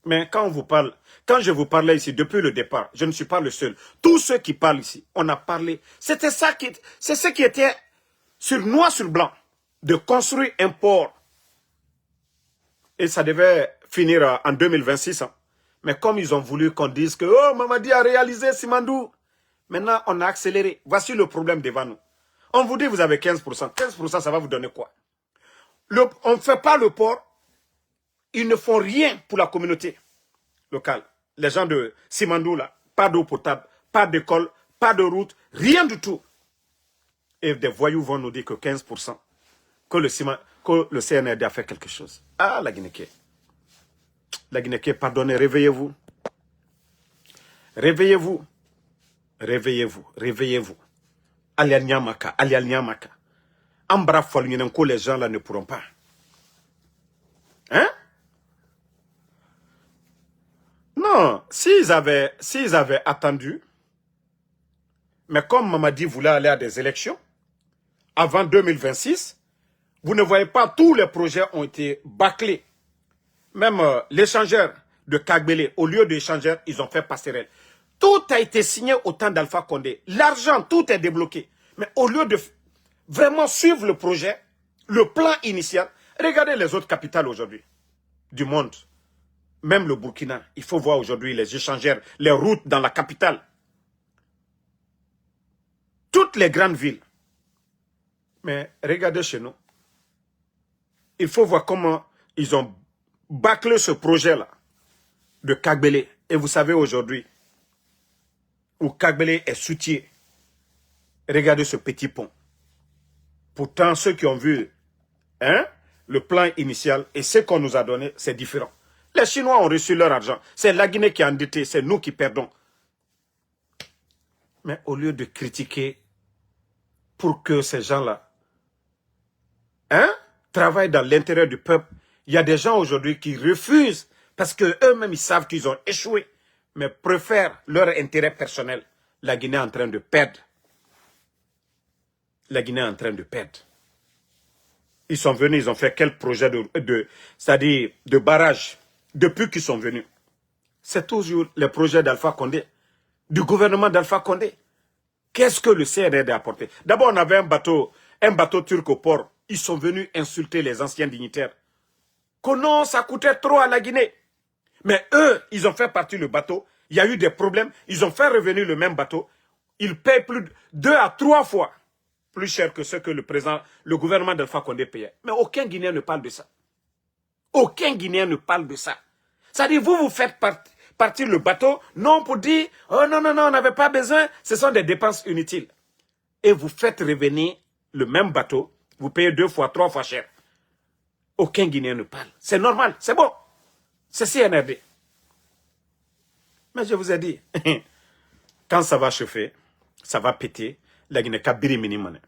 Mais quand on vous parle, quand je vous parlais ici depuis le départ, je ne suis pas le seul. Tous ceux qui parlent ici, on a parlé. C'était ça c'est ce qui était sur noir sur blanc, de construire un port. Et ça devait finir en 2026. Hein. Mais comme ils ont voulu qu'on dise que oh, Mamadi a réalisé Simandou, maintenant on a accéléré. Voici le problème devant nous. On vous dit vous avez 15%. 15%, ça va vous donner quoi? On ne fait pas le port. Ils ne font rien pour la communauté locale. Les gens de Simandou, là, pas d'eau potable, pas d'école, pas de route, rien du tout. Et des voyous vont nous dire que 15%, que le CNRD a fait quelque chose. Ah, la Guinée-Ké. La Guinée-Ké, pardonnez, réveillez-vous. Réveillez-vous. Réveillez-vous. Réveillez-vous. Alial Nyamaka, Alial Nyamaka. Ambra Folunyenenko, les gens là ne pourront pas. Hein? Non, s'ils avaient attendu, mais comme Mamadi voulait aller à des élections, avant 2026, vous ne voyez pas, tous les projets ont été bâclés. Même l'échangeur de Kagbele, au lieu de l'échangeur, ils ont fait passerelle. Tout a été signé au temps d'Alpha Condé. L'argent, tout est débloqué. Mais au lieu de vraiment suivre le projet, le plan initial, regardez les autres capitales aujourd'hui du monde. Même le Burkina, il faut voir aujourd'hui les échangeurs, les routes dans la capitale. Toutes les grandes villes. Mais regardez chez nous. Il faut voir comment ils ont bâclé ce projet-là de Kagbele. Et vous savez aujourd'hui, où Kagbele est soutien. Regardez ce petit pont. Pourtant, ceux qui ont vu le plan initial et ce qu'on nous a donné, c'est différent. Les Chinois ont reçu leur argent. C'est la Guinée qui est endettée, c'est nous qui perdons. Mais au lieu de critiquer pour que ces gens-là travaillent dans l'intérêt du peuple, il y a des gens aujourd'hui qui refusent parce qu'eux-mêmes ils savent qu'ils ont échoué, mais préfèrent leur intérêt personnel. La Guinée est en train de perdre. La Guinée est en train de perdre. Ils sont venus, ils ont fait quel projet c'est-à-dire de barrage depuis qu'ils sont venus. C'est toujours les projets d'Alpha Condé, du gouvernement d'Alpha Condé. Qu'est-ce que le CNRD a apporté? D'abord, on avait un bateau turc au port. Ils sont venus insulter les anciens dignitaires. Que non, ça coûtait trop à la Guinée. Mais eux, ils ont fait partir le bateau. Il y a eu des problèmes. Ils ont fait revenir le même bateau. Ils payent plus de 2 à 3 fois plus cher que ce que le gouvernement d'Alpha Condé payait. Mais aucun Guinéen ne parle de ça. Aucun Guinéen ne parle de ça. C'est-à-dire, vous faites partir le bateau, non pour dire, oh non, on n'avait pas besoin, ce sont des dépenses inutiles. Et vous faites revenir le même bateau, vous payez 2 fois, 3 fois cher. Aucun Guinéen ne parle. C'est normal, c'est bon. C'est CNRD. Mais je vous ai dit, quand ça va chauffer, ça va péter, la Guinée kabiri minimane.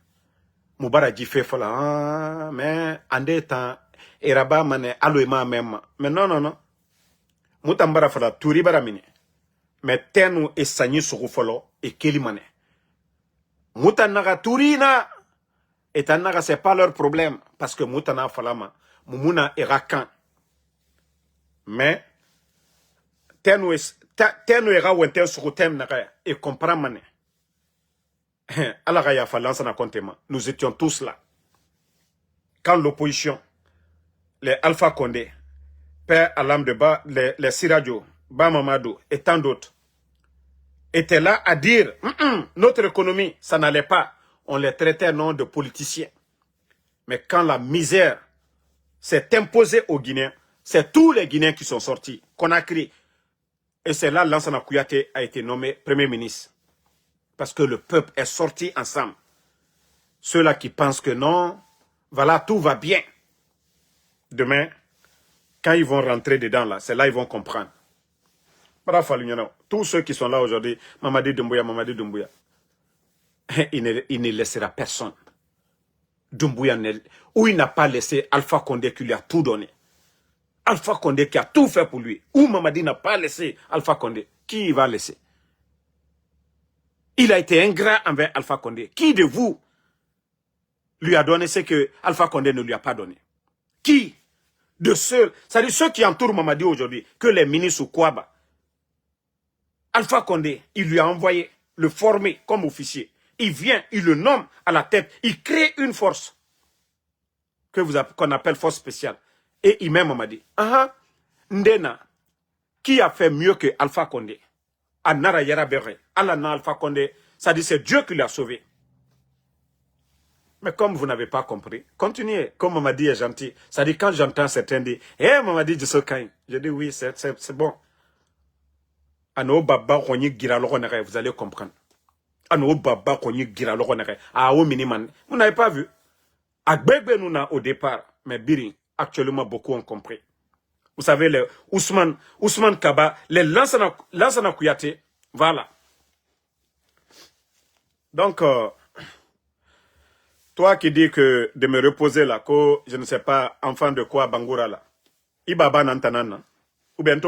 Moubara dit fait fola, mais en des temps, Eraba mane aloima même. Mais non. Moutambara fola touri bara mine. Mais tenu et sani surufolo et kelimane. Moutanaga tourina et tanaga c'est pas leur problème parce que moutana falama, mumuna erakan. Mais tenu era wenten surutem naga et comprend mane. Nous étions tous là. quand l'opposition, les Alpha Condé, Père Alam de Ba, les Siradio, Bamamadou et tant d'autres, étaient là à dire notre économie, ça n'allait pas. On les traitait non de politiciens. Mais quand la misère s'est imposée aux Guinéens, c'est tous les Guinéens qui sont sortis, qu'on a crié. Et c'est là Lansana Kouyaté a été nommé Premier ministre. Parce que le peuple est sorti ensemble. Ceux-là qui pensent que non, voilà, tout va bien. Demain, quand ils vont rentrer dedans, là, c'est là qu'ils vont comprendre. Bravo, tous ceux qui sont là aujourd'hui, Mamadi Doumbouya, il ne laissera personne. Doumbouya, où il n'a pas laissé Alpha Condé qui lui a tout donné. Alpha Condé qui a tout fait pour lui. Où Mamadi n'a pas laissé Alpha Condé. Qui il va laisser? Il a été ingrat envers Alpha Condé. Qui de vous lui a donné ce que Alpha Condé ne lui a pas donné? Qui de ceux, c'est-à-dire ceux qui entourent Mamadi aujourd'hui, que les ministres ou Kouaba, Alpha Condé, il lui a envoyé le former comme officier. Il vient, il le nomme à la tête, il crée une force qu'on appelle force spéciale. Et il met Mamadi. Ndena, qui a fait mieux que Alpha Condé? Anara Yara Bere, Alana Alpha Condé, ça dit c'est Dieu qui l'a sauvé. Mais comme vous n'avez pas compris, continuez. Comme Mamadi est gentil, ça dit quand j'entends certains dire, Mamadi je dis oui, c'est bon. Ano baba konyi gira lokonere, vous allez comprendre. Ano baba konyi gira lokonere. Ah, au minimum. Vous n'avez pas vu. Agbegbe nous au départ, mais Biri, actuellement beaucoup ont compris. Vous savez, les Ousmane Kaba, les Lansana Kouyaté, voilà. Donc, toi qui dis que de me reposer là, que je ne sais pas, enfant de quoi, Bangoura là, Ibaba Nantanana, ou bien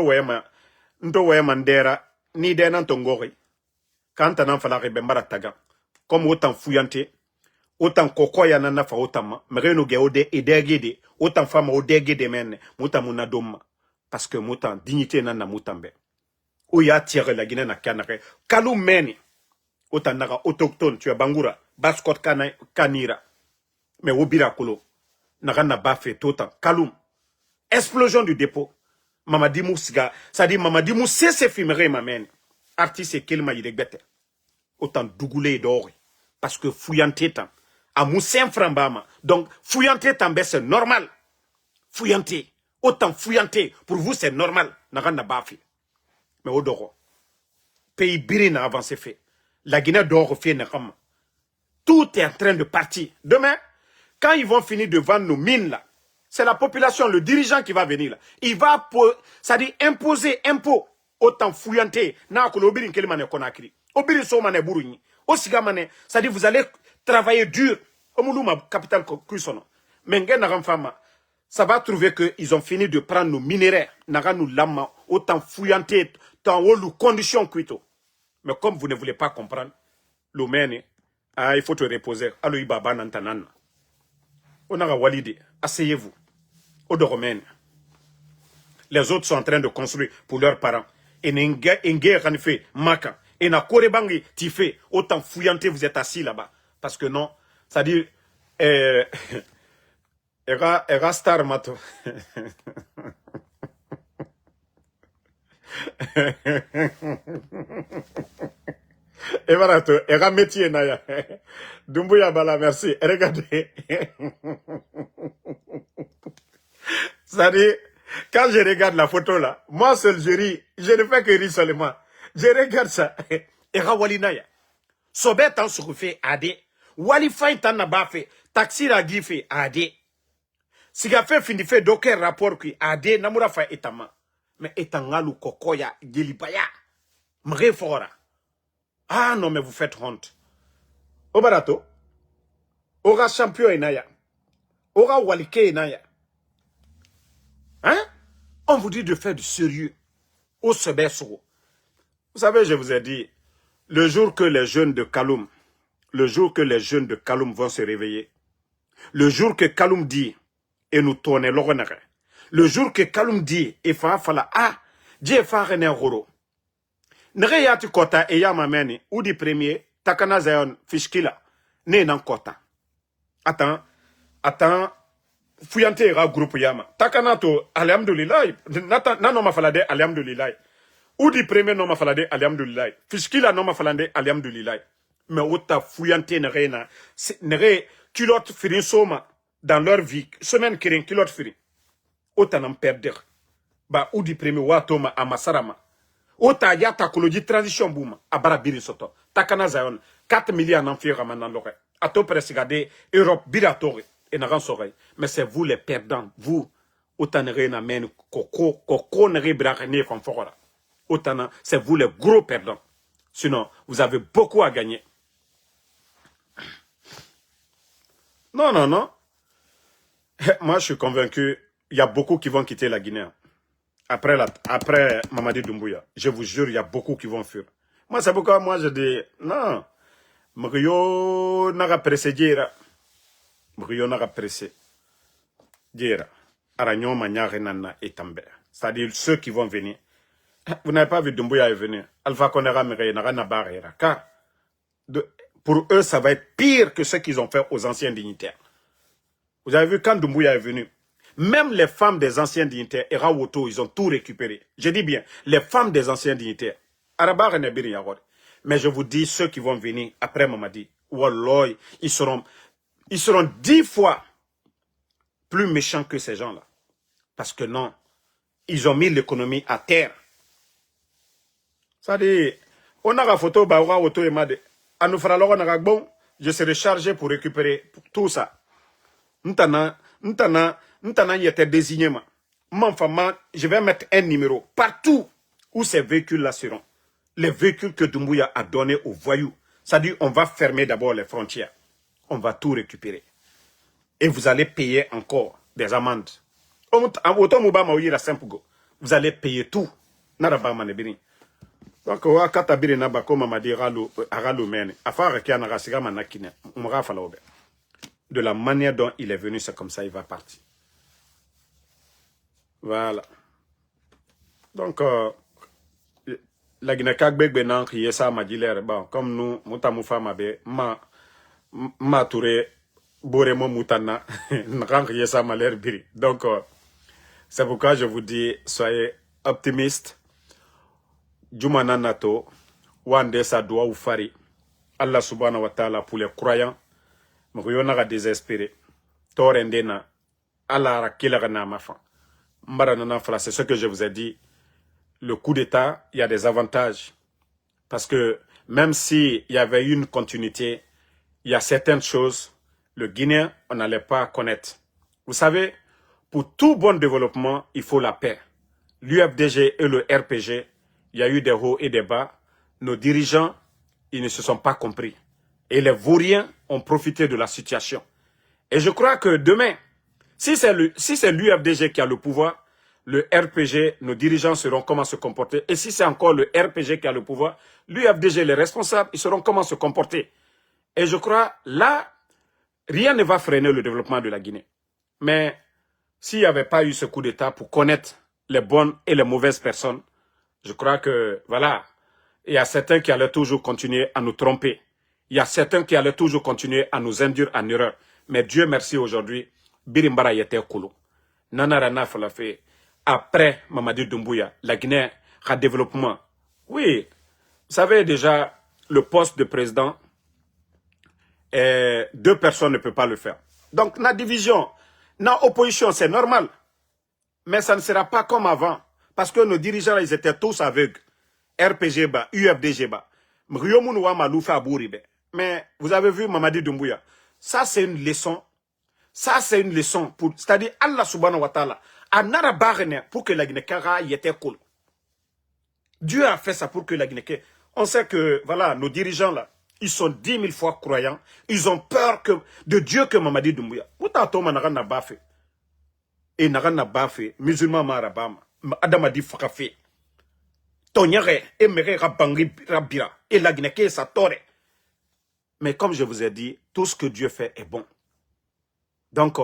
Nto wema ndera, ni dena ntongori, quand t'en fala rebembara taga, comme autant fouillante, autant kokoya nana fa autant, mereno ge ode edegede, autant femme odegede mene, mouta muna doma, parce que mouta dignité nana moutambe. Ou ya tiré la Guinée na kanare, kalou meni, autant naga autochtone, tu as Bangoura, baskot kanira, mais obira kolo, naga na bafé totan, kaloum, explosion du dépôt. Mamadi Moussiga, ça dit Mamadi Moussé c'est filmé ma mène. Artiste et qu'il m'a dit autant dougoulé d'or. Parce que fouillanté tant. À Moussé Frambama. Donc fouillanté tant c'est normal. Fouillanté. Autant fouillanté. Pour vous c'est normal. N'a bafi. Mais au doro. Pays Biri n'a avancé fait. La Guinée d'or fait n'ram. Tout est en train de partir. Demain, quand ils vont finir de vendre nos mines là, c'est la population, le dirigeant qui va venir là. Il va, ça dit, imposer impôt. Autant fouillanté. Na ko l'obirin kelimane konakri. Obirin so mane buruni. Osiga mane, ça dit, vous allez travailler dur. Omuluma capital kusono. Mengen naram fama. Ça va trouver que ils ont fini de prendre nos minerais. Naga nous lama. Autant fouillanté. Tant haut conditions cuito. Mais comme vous ne voulez pas comprendre, l'omene, il faut te reposer. Alo ibaba nantanana. On a walide. Asseyez-vous. Les autres sont en train de construire pour leurs parents. Et n'engage fait maka. Et na korebangi tifé. Autant fouillanté vous êtes assis là-bas. Parce que non, ça dit era star mato. Et voilà, era métier naya. Doumbouya bala, merci. Regardez. Ça dit, quand je regarde la photo là, moi seul je ris, je ne fais que rire seulement. Je regarde ça. Et Rawalinaya. Sobet en se refait ade. Wali fain tan naba fait. Taxi ragi fait ade. Siga fait fini fait d'aucun rapport qui ade namura fa etama. Mais etangalu kokoya gelibaya. Mre fora. Ah non mais vous faites honte. Au barato. Aura champion enaya. Aura walike enaya. Hein? On vous dit de faire du sérieux. Au Sebeso. Vous savez, je vous ai dit, le jour que les jeunes de Kaloum, vont se réveiller, le jour que Kaloum dit, et nous tournons l'oronere, le jour que Kaloum dit, et fala, Dieu fa rené roro. Nere yati kota e ya mameni, ou di premier, takana zayon fishkila, ne nan kota. Attends, fuyante ira groupe yama. Takanato, alhamdulillah. Nano ma falade, alhamdulillah. Ou di premier non ma falade, alhamdulillah. Fiskila non ma falade, alhamdulillah. Mais ota fuyante nere culotte firin soma dans leur vie. Semaine kirin culotte firin. Ota n'en perder. Ba ou di premier watoma amasarama. Ota ya takoloji transition boom. Abara biri soto. Takana zayon. 4 milliards en fira maintenant l'oreille. A to pressigade Europe biratore. Et n'a soreille. Mais c'est vous les perdants. Vous. Autant na men koko nere brakene konfora. Autant c'est vous les gros perdants. Sinon, vous avez beaucoup à gagner. Non, non, non. Moi, je suis convaincu, il y a beaucoup qui vont quitter la Guinée. Après Mamadi Doumbouya. Je vous jure, il y a beaucoup qui vont fuir. Moi, c'est pourquoi moi, je dis, non. Mrio n'a pressé Djera. Mrio n'a pressé Djera. Aragnon, Magnare, Nana et Tamber. C'est-à-dire ceux qui vont venir. Vous n'avez pas vu Doumbouya est venu. Alpha Konera, Mire, Nara, Barriera. Car, pour eux, ça va être pire que ce qu'ils ont fait aux anciens dignitaires. Vous avez vu, quand Doumbouya est venu, même les femmes des anciens dignitaires, Erawoto, ils ont tout récupéré. Je dis bien, les femmes des anciens dignitaires. Arabar et Nebiri Yagor. Mais je vous dis, ceux qui vont venir après Mamadi, Walloy, ils seront 10 fois plus méchants que ces gens-là. Parce que non, ils ont mis l'économie à terre. Ça dit, on a la photo, Baoura, Auto et Made. À nous faire alors, on a bon, je serai chargé pour récupérer tout ça. Ntana, y était désigné. Je vais mettre un numéro partout où ces véhicules-là seront. Les véhicules que Doumbouya a donnés aux voyous. C'est-à-dire, on va fermer d'abord les frontières. On va tout récupérer. Et vous allez payer encore des amendes. Vous allez payer tout. Donc, de la manière dont il est venu, c'est comme ça, il va partir. Voilà. Donc, la Guinée-Cagbek Benan, qui est ça, m'a dit l'air, bon, comme nous, Moutamoufa Mabe, ma touré, Boremo Moutana, n'rank ça m'a l'air biri. Donc, c'est pourquoi je vous dis, soyez optimistes. Jumana Nato, Wande sa doa ou fari. Allah subhanahu wa ta'ala pour les croyants. Mouyouna a désespéré. Torendena, Allah rakila na mafan. C'est ce que je vous ai dit. Le coup d'État, il y a des avantages. Parce que même s'il y avait une continuité, il y a certaines choses, le Guinéen, on n'allait pas connaître. Vous savez, pour tout bon développement, il faut la paix. L'UFDG et le RPG, il y a eu des hauts et des bas. Nos dirigeants, ils ne se sont pas compris. Et les vauriens ont profité de la situation. Et je crois que demain, si c'est l'UFDG qui a le pouvoir, le RPG, nos dirigeants sauront comment se comporter. Et si c'est encore le RPG qui a le pouvoir, l'UFDG, les responsables, ils sauront comment se comporter. Et je crois, là, rien ne va freiner le développement de la Guinée. Mais s'il n'y avait pas eu ce coup d'État pour connaître les bonnes et les mauvaises personnes, je crois que, voilà, il y a certains qui allaient toujours continuer à nous tromper. Il y a certains qui allaient toujours continuer à nous induire en erreur. Mais Dieu merci aujourd'hui, Birimbara yete koulou. Nanarana falafé. Après Mamadi Doumbouya, la Guinée a développement. Oui, vous savez déjà, le poste de président, 2 personnes ne peuvent pas le faire. Donc, la division, la opposition, c'est normal. Mais ça ne sera pas comme avant. Parce que nos dirigeants, ils étaient tous aveugles. RPG, UFDG. Mais vous avez vu Mamadi Doumbouya. Ça, c'est une leçon. Ça, c'est une leçon. C'est-à-dire, Allah subhanahu wa ta'ala, pour que la Guinée-Cara y était cool. Dieu a fait ça pour que la Guinée-Cara... On sait que, voilà, nos dirigeants là, ils sont 10 000 fois croyants. Ils ont peur de Dieu que Mamadi Doumbouya. Et n'a pas fait, musulman marabama, Adamadi Fakafe. Tonyare, Emere Rabangri Rabira, et la Guinée, ça tore. Mais comme je vous ai dit, tout ce que Dieu fait est bon. Donc,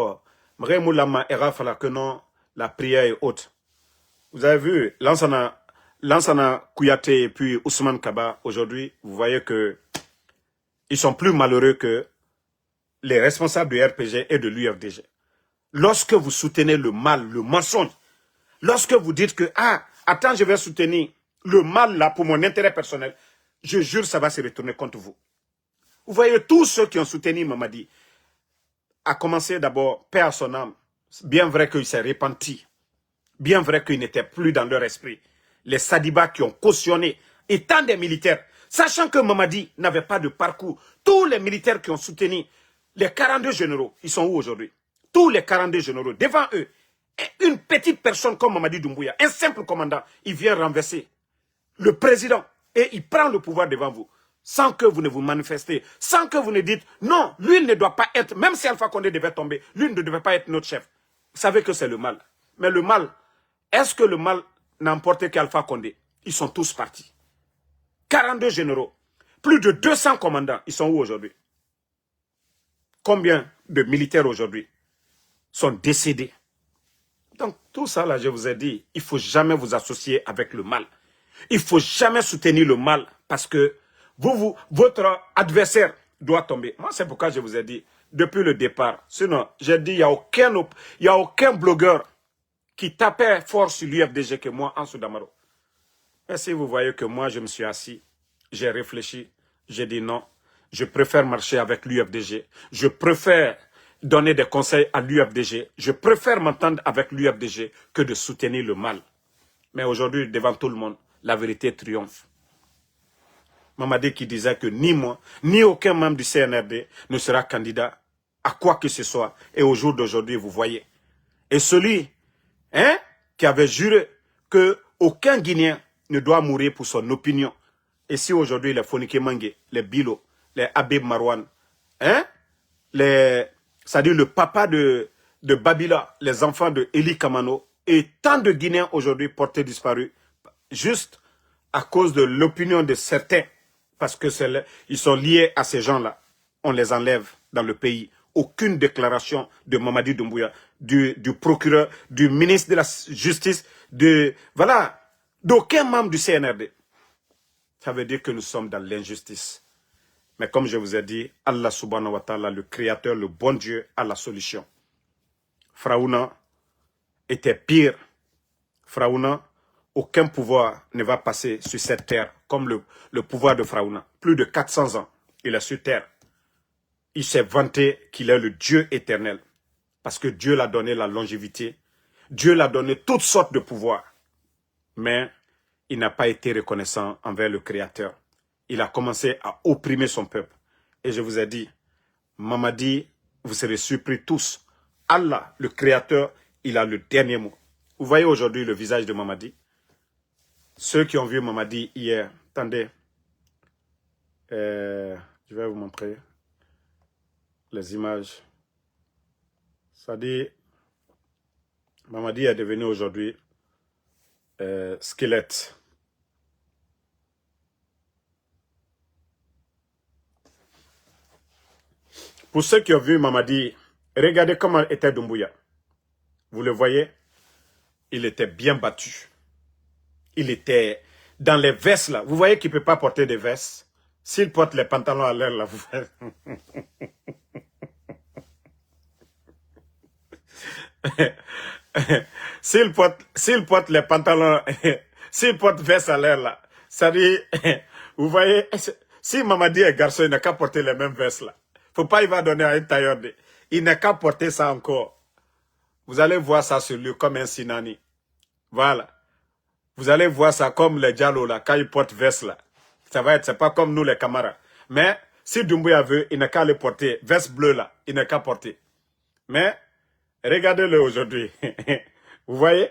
Mremoulama era fala que non, la prière est haute. Vous avez vu, Lansana Kouyaté et puis Ousmane Kaba, aujourd'hui, vous voyez que ils sont plus malheureux que les responsables du RPG et de l'UFDG. lorsque vous soutenez le mal, le mensonge, lorsque vous dites que, ah, attends, je vais soutenir le mal là pour mon intérêt personnel, je jure, ça va se retourner contre vous. Vous voyez, tous ceux qui ont soutenu Mamadi, à commencer d'abord, paix à son âme, bien vrai qu'il s'est repenti, bien vrai qu'il n'était plus dans leur esprit. Les Sadibas qui ont cautionné, étant des militaires, sachant que Mamadi n'avait pas de parcours, tous les militaires qui ont soutenu, les 42 généraux, ils sont où aujourd'hui? Tous les 42 généraux, devant eux, une petite personne comme Mamadi Doumbouya, un simple commandant, il vient renverser le président et il prend le pouvoir devant vous, sans que vous ne vous manifestez, sans que vous ne dites, non, lui ne doit pas être, même si Alpha Condé devait tomber, lui ne devait pas être notre chef. Vous savez que c'est le mal. Mais le mal, est-ce que le mal n'a emporté qu'Alpha Condé? Ils sont tous partis. 42 généraux, plus de 200 commandants, ils sont où aujourd'hui? Combien de militaires aujourd'hui sont décédés? Donc tout ça là, je vous ai dit, il ne faut jamais vous associer avec le mal. Il ne faut jamais soutenir le mal parce que votre adversaire doit tomber. Moi, c'est pourquoi je vous ai dit, depuis le départ, sinon, j'ai dit, il n'y a aucun blogueur qui tapait fort sur l'UFDG que moi, Ansou Damaro. Et si vous voyez que moi, je me suis assis, j'ai réfléchi, j'ai dit non, je préfère marcher avec l'UFDG, je préfère donner des conseils à l'UFDG, je préfère m'entendre avec l'UFDG que de soutenir le mal. Mais aujourd'hui, devant tout le monde, la vérité triomphe. Mamadi qui disait que ni moi, ni aucun membre du CNRD ne sera candidat à quoi que ce soit. Et au jour d'aujourd'hui, vous voyez. Et celui qui avait juré que aucun Guinéen ne doit mourir pour son opinion. Et si aujourd'hui les Fonike Mange, les Bilo, les Habib Marwan, c'est-à-dire le papa de Babila, les enfants de Eli Kamano, et tant de Guinéens aujourd'hui portés disparus, juste à cause de l'opinion de certains, parce que ils sont liés à ces gens-là, on les enlève dans le pays. Aucune déclaration de Mamadi Doumbouya, du procureur, du ministre de la Justice, voilà, d'aucun membre du CNRD. Ça veut dire que nous sommes dans l'injustice. Mais comme je vous ai dit, Allah subhanahu wa ta'ala, le créateur, le bon Dieu, a la solution. Fraouna était pire. Fraouna, aucun pouvoir ne va passer sur cette terre comme le pouvoir de Fraouna. Plus de 400 ans, il est sur terre. Il s'est vanté qu'il est le Dieu éternel. Parce que Dieu l'a donné la longévité. Dieu l'a donné toutes sortes de pouvoirs. Mais il n'a pas été reconnaissant envers le Créateur. Il a commencé à opprimer son peuple. Et je vous ai dit, Mamadi, vous serez surpris tous. Allah, le Créateur, il a le dernier mot. Vous voyez aujourd'hui le visage de Mamadi? Ceux qui ont vu Mamadi hier, attendez, je vais vous montrer les images. Ça dit, Mamadi est devenu aujourd'hui squelette. Pour ceux qui ont vu Mamadi, regardez comment était Doumbouya. Vous le voyez? Il était bien battu. Il était dans les vestes là. Vous voyez qu'il ne peut pas porter des vestes. S'il porte les pantalons à l'air là, vous voyez. S'il porte les pantalons, s'il porte veste à l'air là, ça dit, vous voyez, si Mamadi est garçon, il n'a qu'à porter les mêmes vestes là. Faut pas, il va donner à un tailleur. Il n'a qu'à porter ça encore. Vous allez voir ça sur lui comme un sinani. Voilà. Vous allez voir ça comme les Diallo là, quand ils portent veste là. Ça va être, c'est pas comme nous les camarades. Mais, si Doumbouya veut, il n'a qu'à le porter. Veste bleue là, il n'a qu'à porter. Mais, regardez-le aujourd'hui. Vous voyez?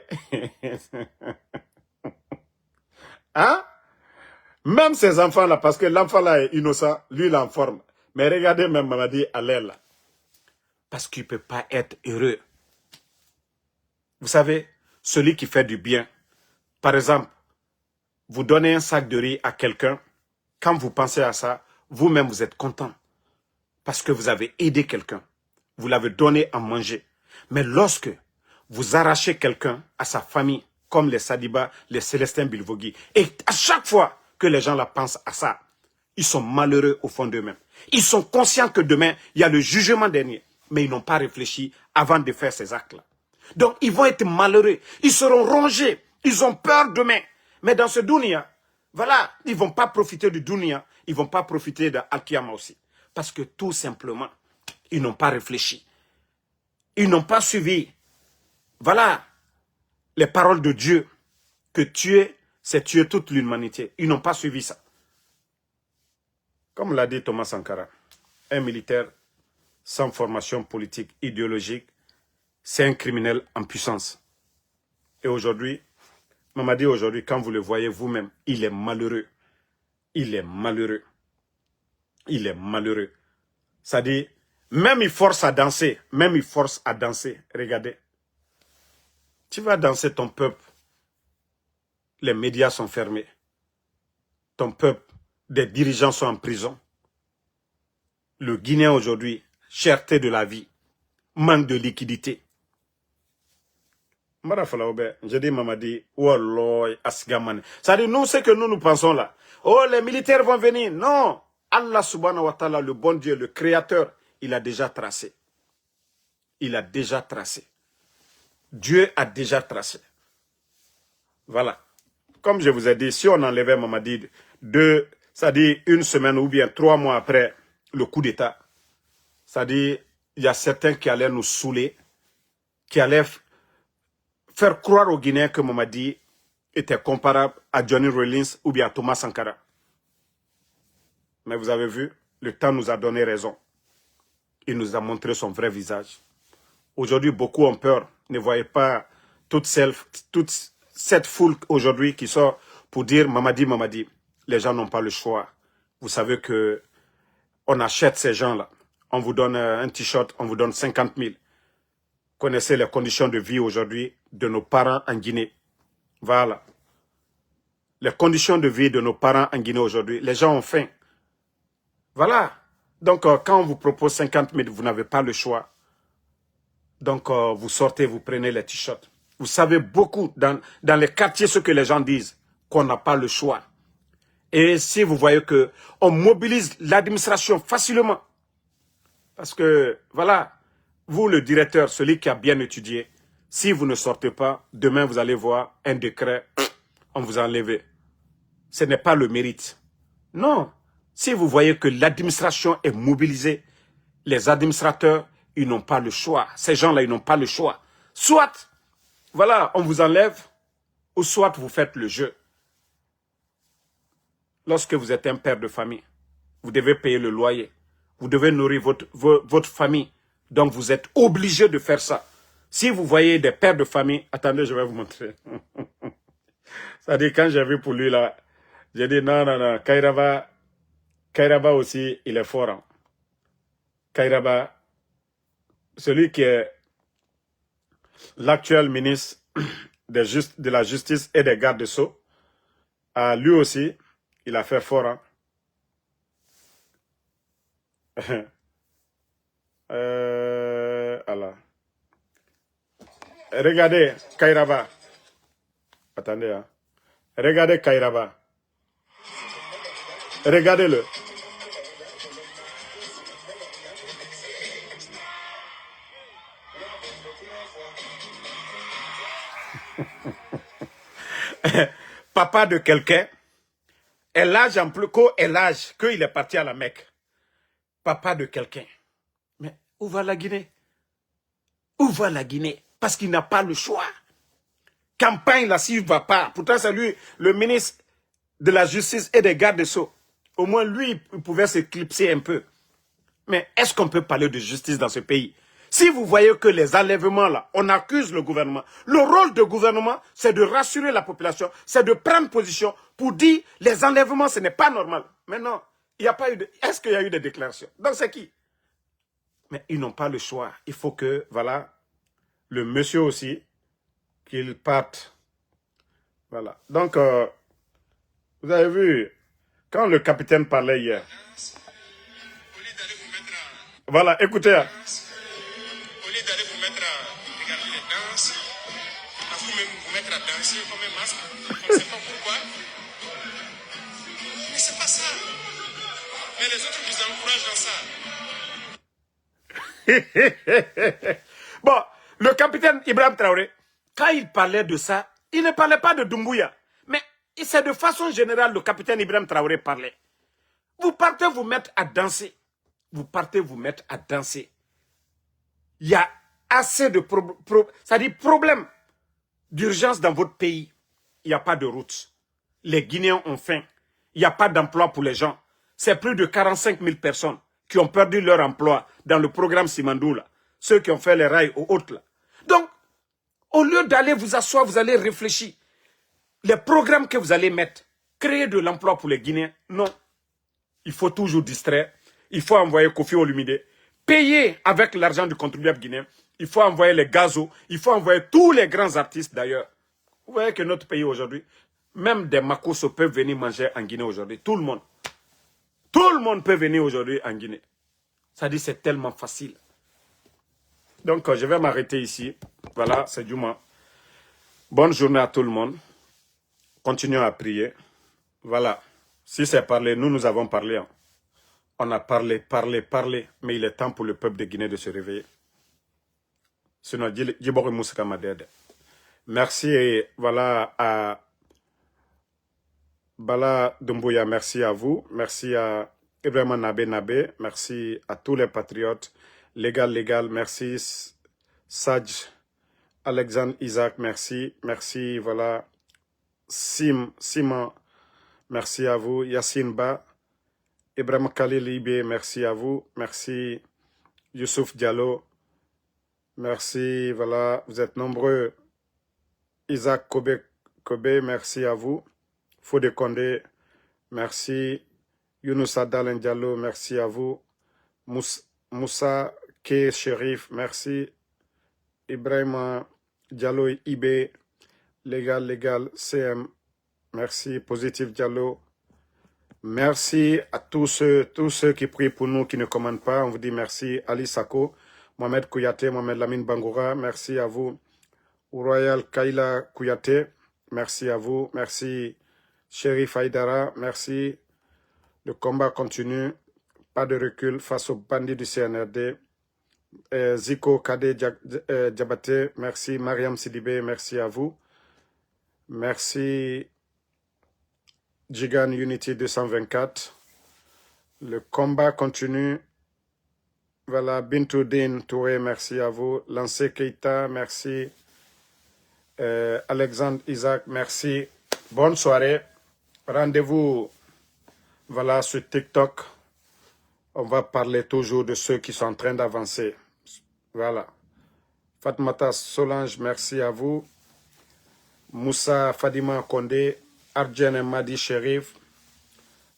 Hein? Même ces enfants-là, parce que l'enfant-là est innocent, lui, il est en forme. Mais regardez même Mamadi à l'air là. Parce qu'il ne peut pas être heureux. Vous savez, celui qui fait du bien, par exemple, vous donnez un sac de riz à quelqu'un, quand vous pensez à ça, vous-même vous êtes content. Parce que vous avez aidé quelqu'un. Vous l'avez donné à manger. Mais lorsque vous arrachez quelqu'un à sa famille, comme les Sadiba, les Célestins Bilvogui, et à chaque fois que les gens là pensent à ça, ils sont malheureux au fond d'eux-mêmes. Ils sont conscients que demain, il y a le jugement dernier. mais ils n'ont pas réfléchi avant de faire ces actes-là. Donc, ils vont être malheureux. Ils seront rongés. Ils ont peur demain. Mais dans ce dunya, voilà, ils ne vont pas profiter du dunya. Ils ne vont pas profiter de Al-Qiyama aussi. Parce que tout simplement, ils n'ont pas réfléchi. Ils n'ont pas suivi, voilà, les paroles de Dieu. Que tuer, c'est tuer toute l'humanité. Ils n'ont pas suivi ça. Comme l'a dit Thomas Sankara, un militaire sans formation politique, idéologique, c'est un criminel en puissance. Et aujourd'hui, Mamadi, aujourd'hui, quand vous le voyez vous-même, il est malheureux. Il est malheureux. Il est malheureux. C'est-à-dire, même il force à danser. Même il force à danser. Regardez. Tu vas danser ton peuple. Les médias sont fermés. Ton peuple, des dirigeants sont en prison. Le Guinéen aujourd'hui, cherté de la vie, manque de liquidité. Je dis Mamadi, Wallah, Asgaman. C'est-à-dire, nous, ce que nous pensons là. Oh, les militaires vont venir. Non. Allah subhanahu wa ta'ala, le bon Dieu, le créateur, il a déjà tracé. Il a déjà tracé. Dieu a déjà tracé. Voilà. Comme je vous ai dit, si on enlevait Mamadi c'est-à-dire une semaine ou bien 3 mois après le coup d'État, c'est-à-dire il y a certains qui allaient nous saouler, qui allaient faire croire aux Guinéens que Mamadi était comparable à Johnny Rawlings ou bien à Thomas Sankara. Mais vous avez vu, le temps nous a donné raison. Il nous a montré son vrai visage. Aujourd'hui, beaucoup ont peur. Ne voyez pas toute cette foule aujourd'hui qui sort pour dire Mamadi, Mamadi. Les gens n'ont pas le choix. Vous savez que on achète ces gens-là. On vous donne un t-shirt, on vous donne 50 000. Connaissez les conditions de vie aujourd'hui de nos parents en Guinée. Voilà. Les conditions de vie de nos parents en Guinée aujourd'hui. Les gens ont faim. Voilà. Donc, quand on vous propose 50 000, vous n'avez pas le choix. Donc, vous sortez, vous prenez les t-shirts. Vous savez beaucoup dans les quartiers ce que les gens disent, qu'on n'a pas le choix. Et si vous voyez que on mobilise l'administration facilement, parce que, voilà, vous le directeur, celui qui a bien étudié, si vous ne sortez pas, demain vous allez voir un décret, on vous a enlevé. Ce n'est pas le mérite. Non. Si vous voyez que l'administration est mobilisée, les administrateurs, ils n'ont pas le choix. Ces gens-là, ils n'ont pas le choix. Soit, voilà, on vous enlève, ou soit vous faites le jeu. Lorsque vous êtes un père de famille, vous devez payer le loyer. Vous devez nourrir votre famille. Donc, vous êtes obligé de faire ça. Si vous voyez des pères de famille, attendez, je vais vous montrer. C'est-à-dire, quand j'ai vu pour lui là, j'ai dit non, non, non, Kairaba aussi, il est fort. Hein. Kairaba, celui qui est l'actuel ministre de la Justice et des gardes Sceaux, lui aussi, il a fait fort. Hein. Alors. Regardez Kairaba. Attendez. Hein. Regardez Kairaba. Regardez-le. Papa de quelqu'un est l'âge en plus qu'est l'âge qu'il est parti à la Mecque. Papa de quelqu'un. Mais où va la Guinée? Où va la Guinée? Parce qu'il n'a pas le choix. Campagne là, s'il ne va pas. Pourtant, c'est lui, le ministre de la Justice et des gardes Sceaux. Au moins, lui, il pouvait s'éclipser un peu. Mais est-ce qu'on peut parler de justice dans ce pays? Si vous voyez que les enlèvements là, on accuse le gouvernement. Le rôle du gouvernement, c'est de rassurer la population, c'est de prendre position pour dire les enlèvements, ce n'est pas normal. Mais non, il n'y a pas eu de... Est-ce qu'il y a eu des déclarations? Donc c'est qui? Mais ils n'ont pas le choix. Il faut que, voilà, le monsieur aussi, qu'il parte. Voilà. Donc, vous avez vu, quand le capitaine parlait hier, voilà, écoutez. Au lieu d'aller vous mettre à regarder les danses, à vous-même vous mettre à danser comme un masque, on ne sait pas pourquoi. Mais c'est pas ça. Mais les autres vous encouragent dans ça. Bon, le capitaine Ibrahim Traoré, quand il parlait de ça, il ne parlait pas de Doumbouya. Mais c'est de façon générale le capitaine Ibrahim Traoré parlait. Vous partez vous mettre à danser. Vous partez vous mettre à danser. Il y a assez de problèmes d'urgence dans votre pays. Il n'y a pas de route. Les Guinéens ont faim. Il n'y a pas d'emploi pour les gens. C'est plus de 45 000 personnes qui ont perdu leur emploi dans le programme Simandou, là. Ceux qui ont fait les rails aux autres, là. Donc, au lieu d'aller vous asseoir, vous allez réfléchir. Les programmes que vous allez mettre, créer de l'emploi pour les Guinéens, non. Il faut toujours distraire. Il faut envoyer Kofi Olumide. Payer avec l'argent du contribuable guinéen. Il faut envoyer les gazos. Il faut envoyer tous les grands artistes d'ailleurs. Vous voyez que notre pays aujourd'hui, même des Makosso peuvent venir manger en Guinée aujourd'hui. Tout le monde. Tout le monde peut venir aujourd'hui en Guinée. Ça dit c'est tellement facile. Donc je vais m'arrêter ici. Voilà, c'est Djouma. Bonne journée à tout le monde. Continuons à prier. Voilà. Si c'est parler, nous avons parlé. Hein. On a parlé. Mais il est temps pour le peuple de Guinée de se réveiller. Sinon, Djibori Moussaka Madede. Merci et voilà à Bala Doumbouya, merci à vous. Merci à Ibrahim Nabé. Merci à tous les patriotes. Légal, merci. Saj, Alexandre Isaac, merci. Merci, voilà. Simon, merci à vous. Yassine Ba, Ibrahim Khalil Ibé, merci à vous. Merci, Youssouf Diallo. Merci, voilà. Vous êtes nombreux. Isaac Kobe, merci à vous. Fodé Condé, merci. Younoussa Dalen Diallo, merci à vous. Moussa K. Sherif, merci. Ibrahim Diallo Ibé, légal, CM, merci. Positif Diallo, merci à tous ceux qui prient pour nous, qui ne commandent pas. On vous dit merci. Ali Sako, Mohamed Kouyaté, Mohamed Lamine Bangoura, merci à vous. Royal Kaila Kouyaté, merci à vous. Merci. Chérif Haïdara, merci. Le combat continue. Pas de recul face aux bandits du CNRD. Ziko Kade Diabaté, merci. Mariam Sidibé, merci à vous. Merci. Jigan Unity 224. Le combat continue. Voilà, Bintoudine Touré, merci à vous. Lancé Keita, merci. Alexandre Isaac, merci. Bonne soirée. Rendez-vous, voilà, sur TikTok. On va parler toujours de ceux qui sont en train d'avancer. Voilà. Fatmata Solange, merci à vous. Moussa Fadima Kondé, Arjen Madi Sherif.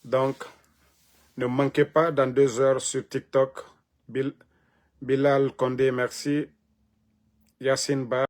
Donc, ne manquez pas dans 2 heures sur TikTok. Bilal Kondé, merci. Yassine Ba.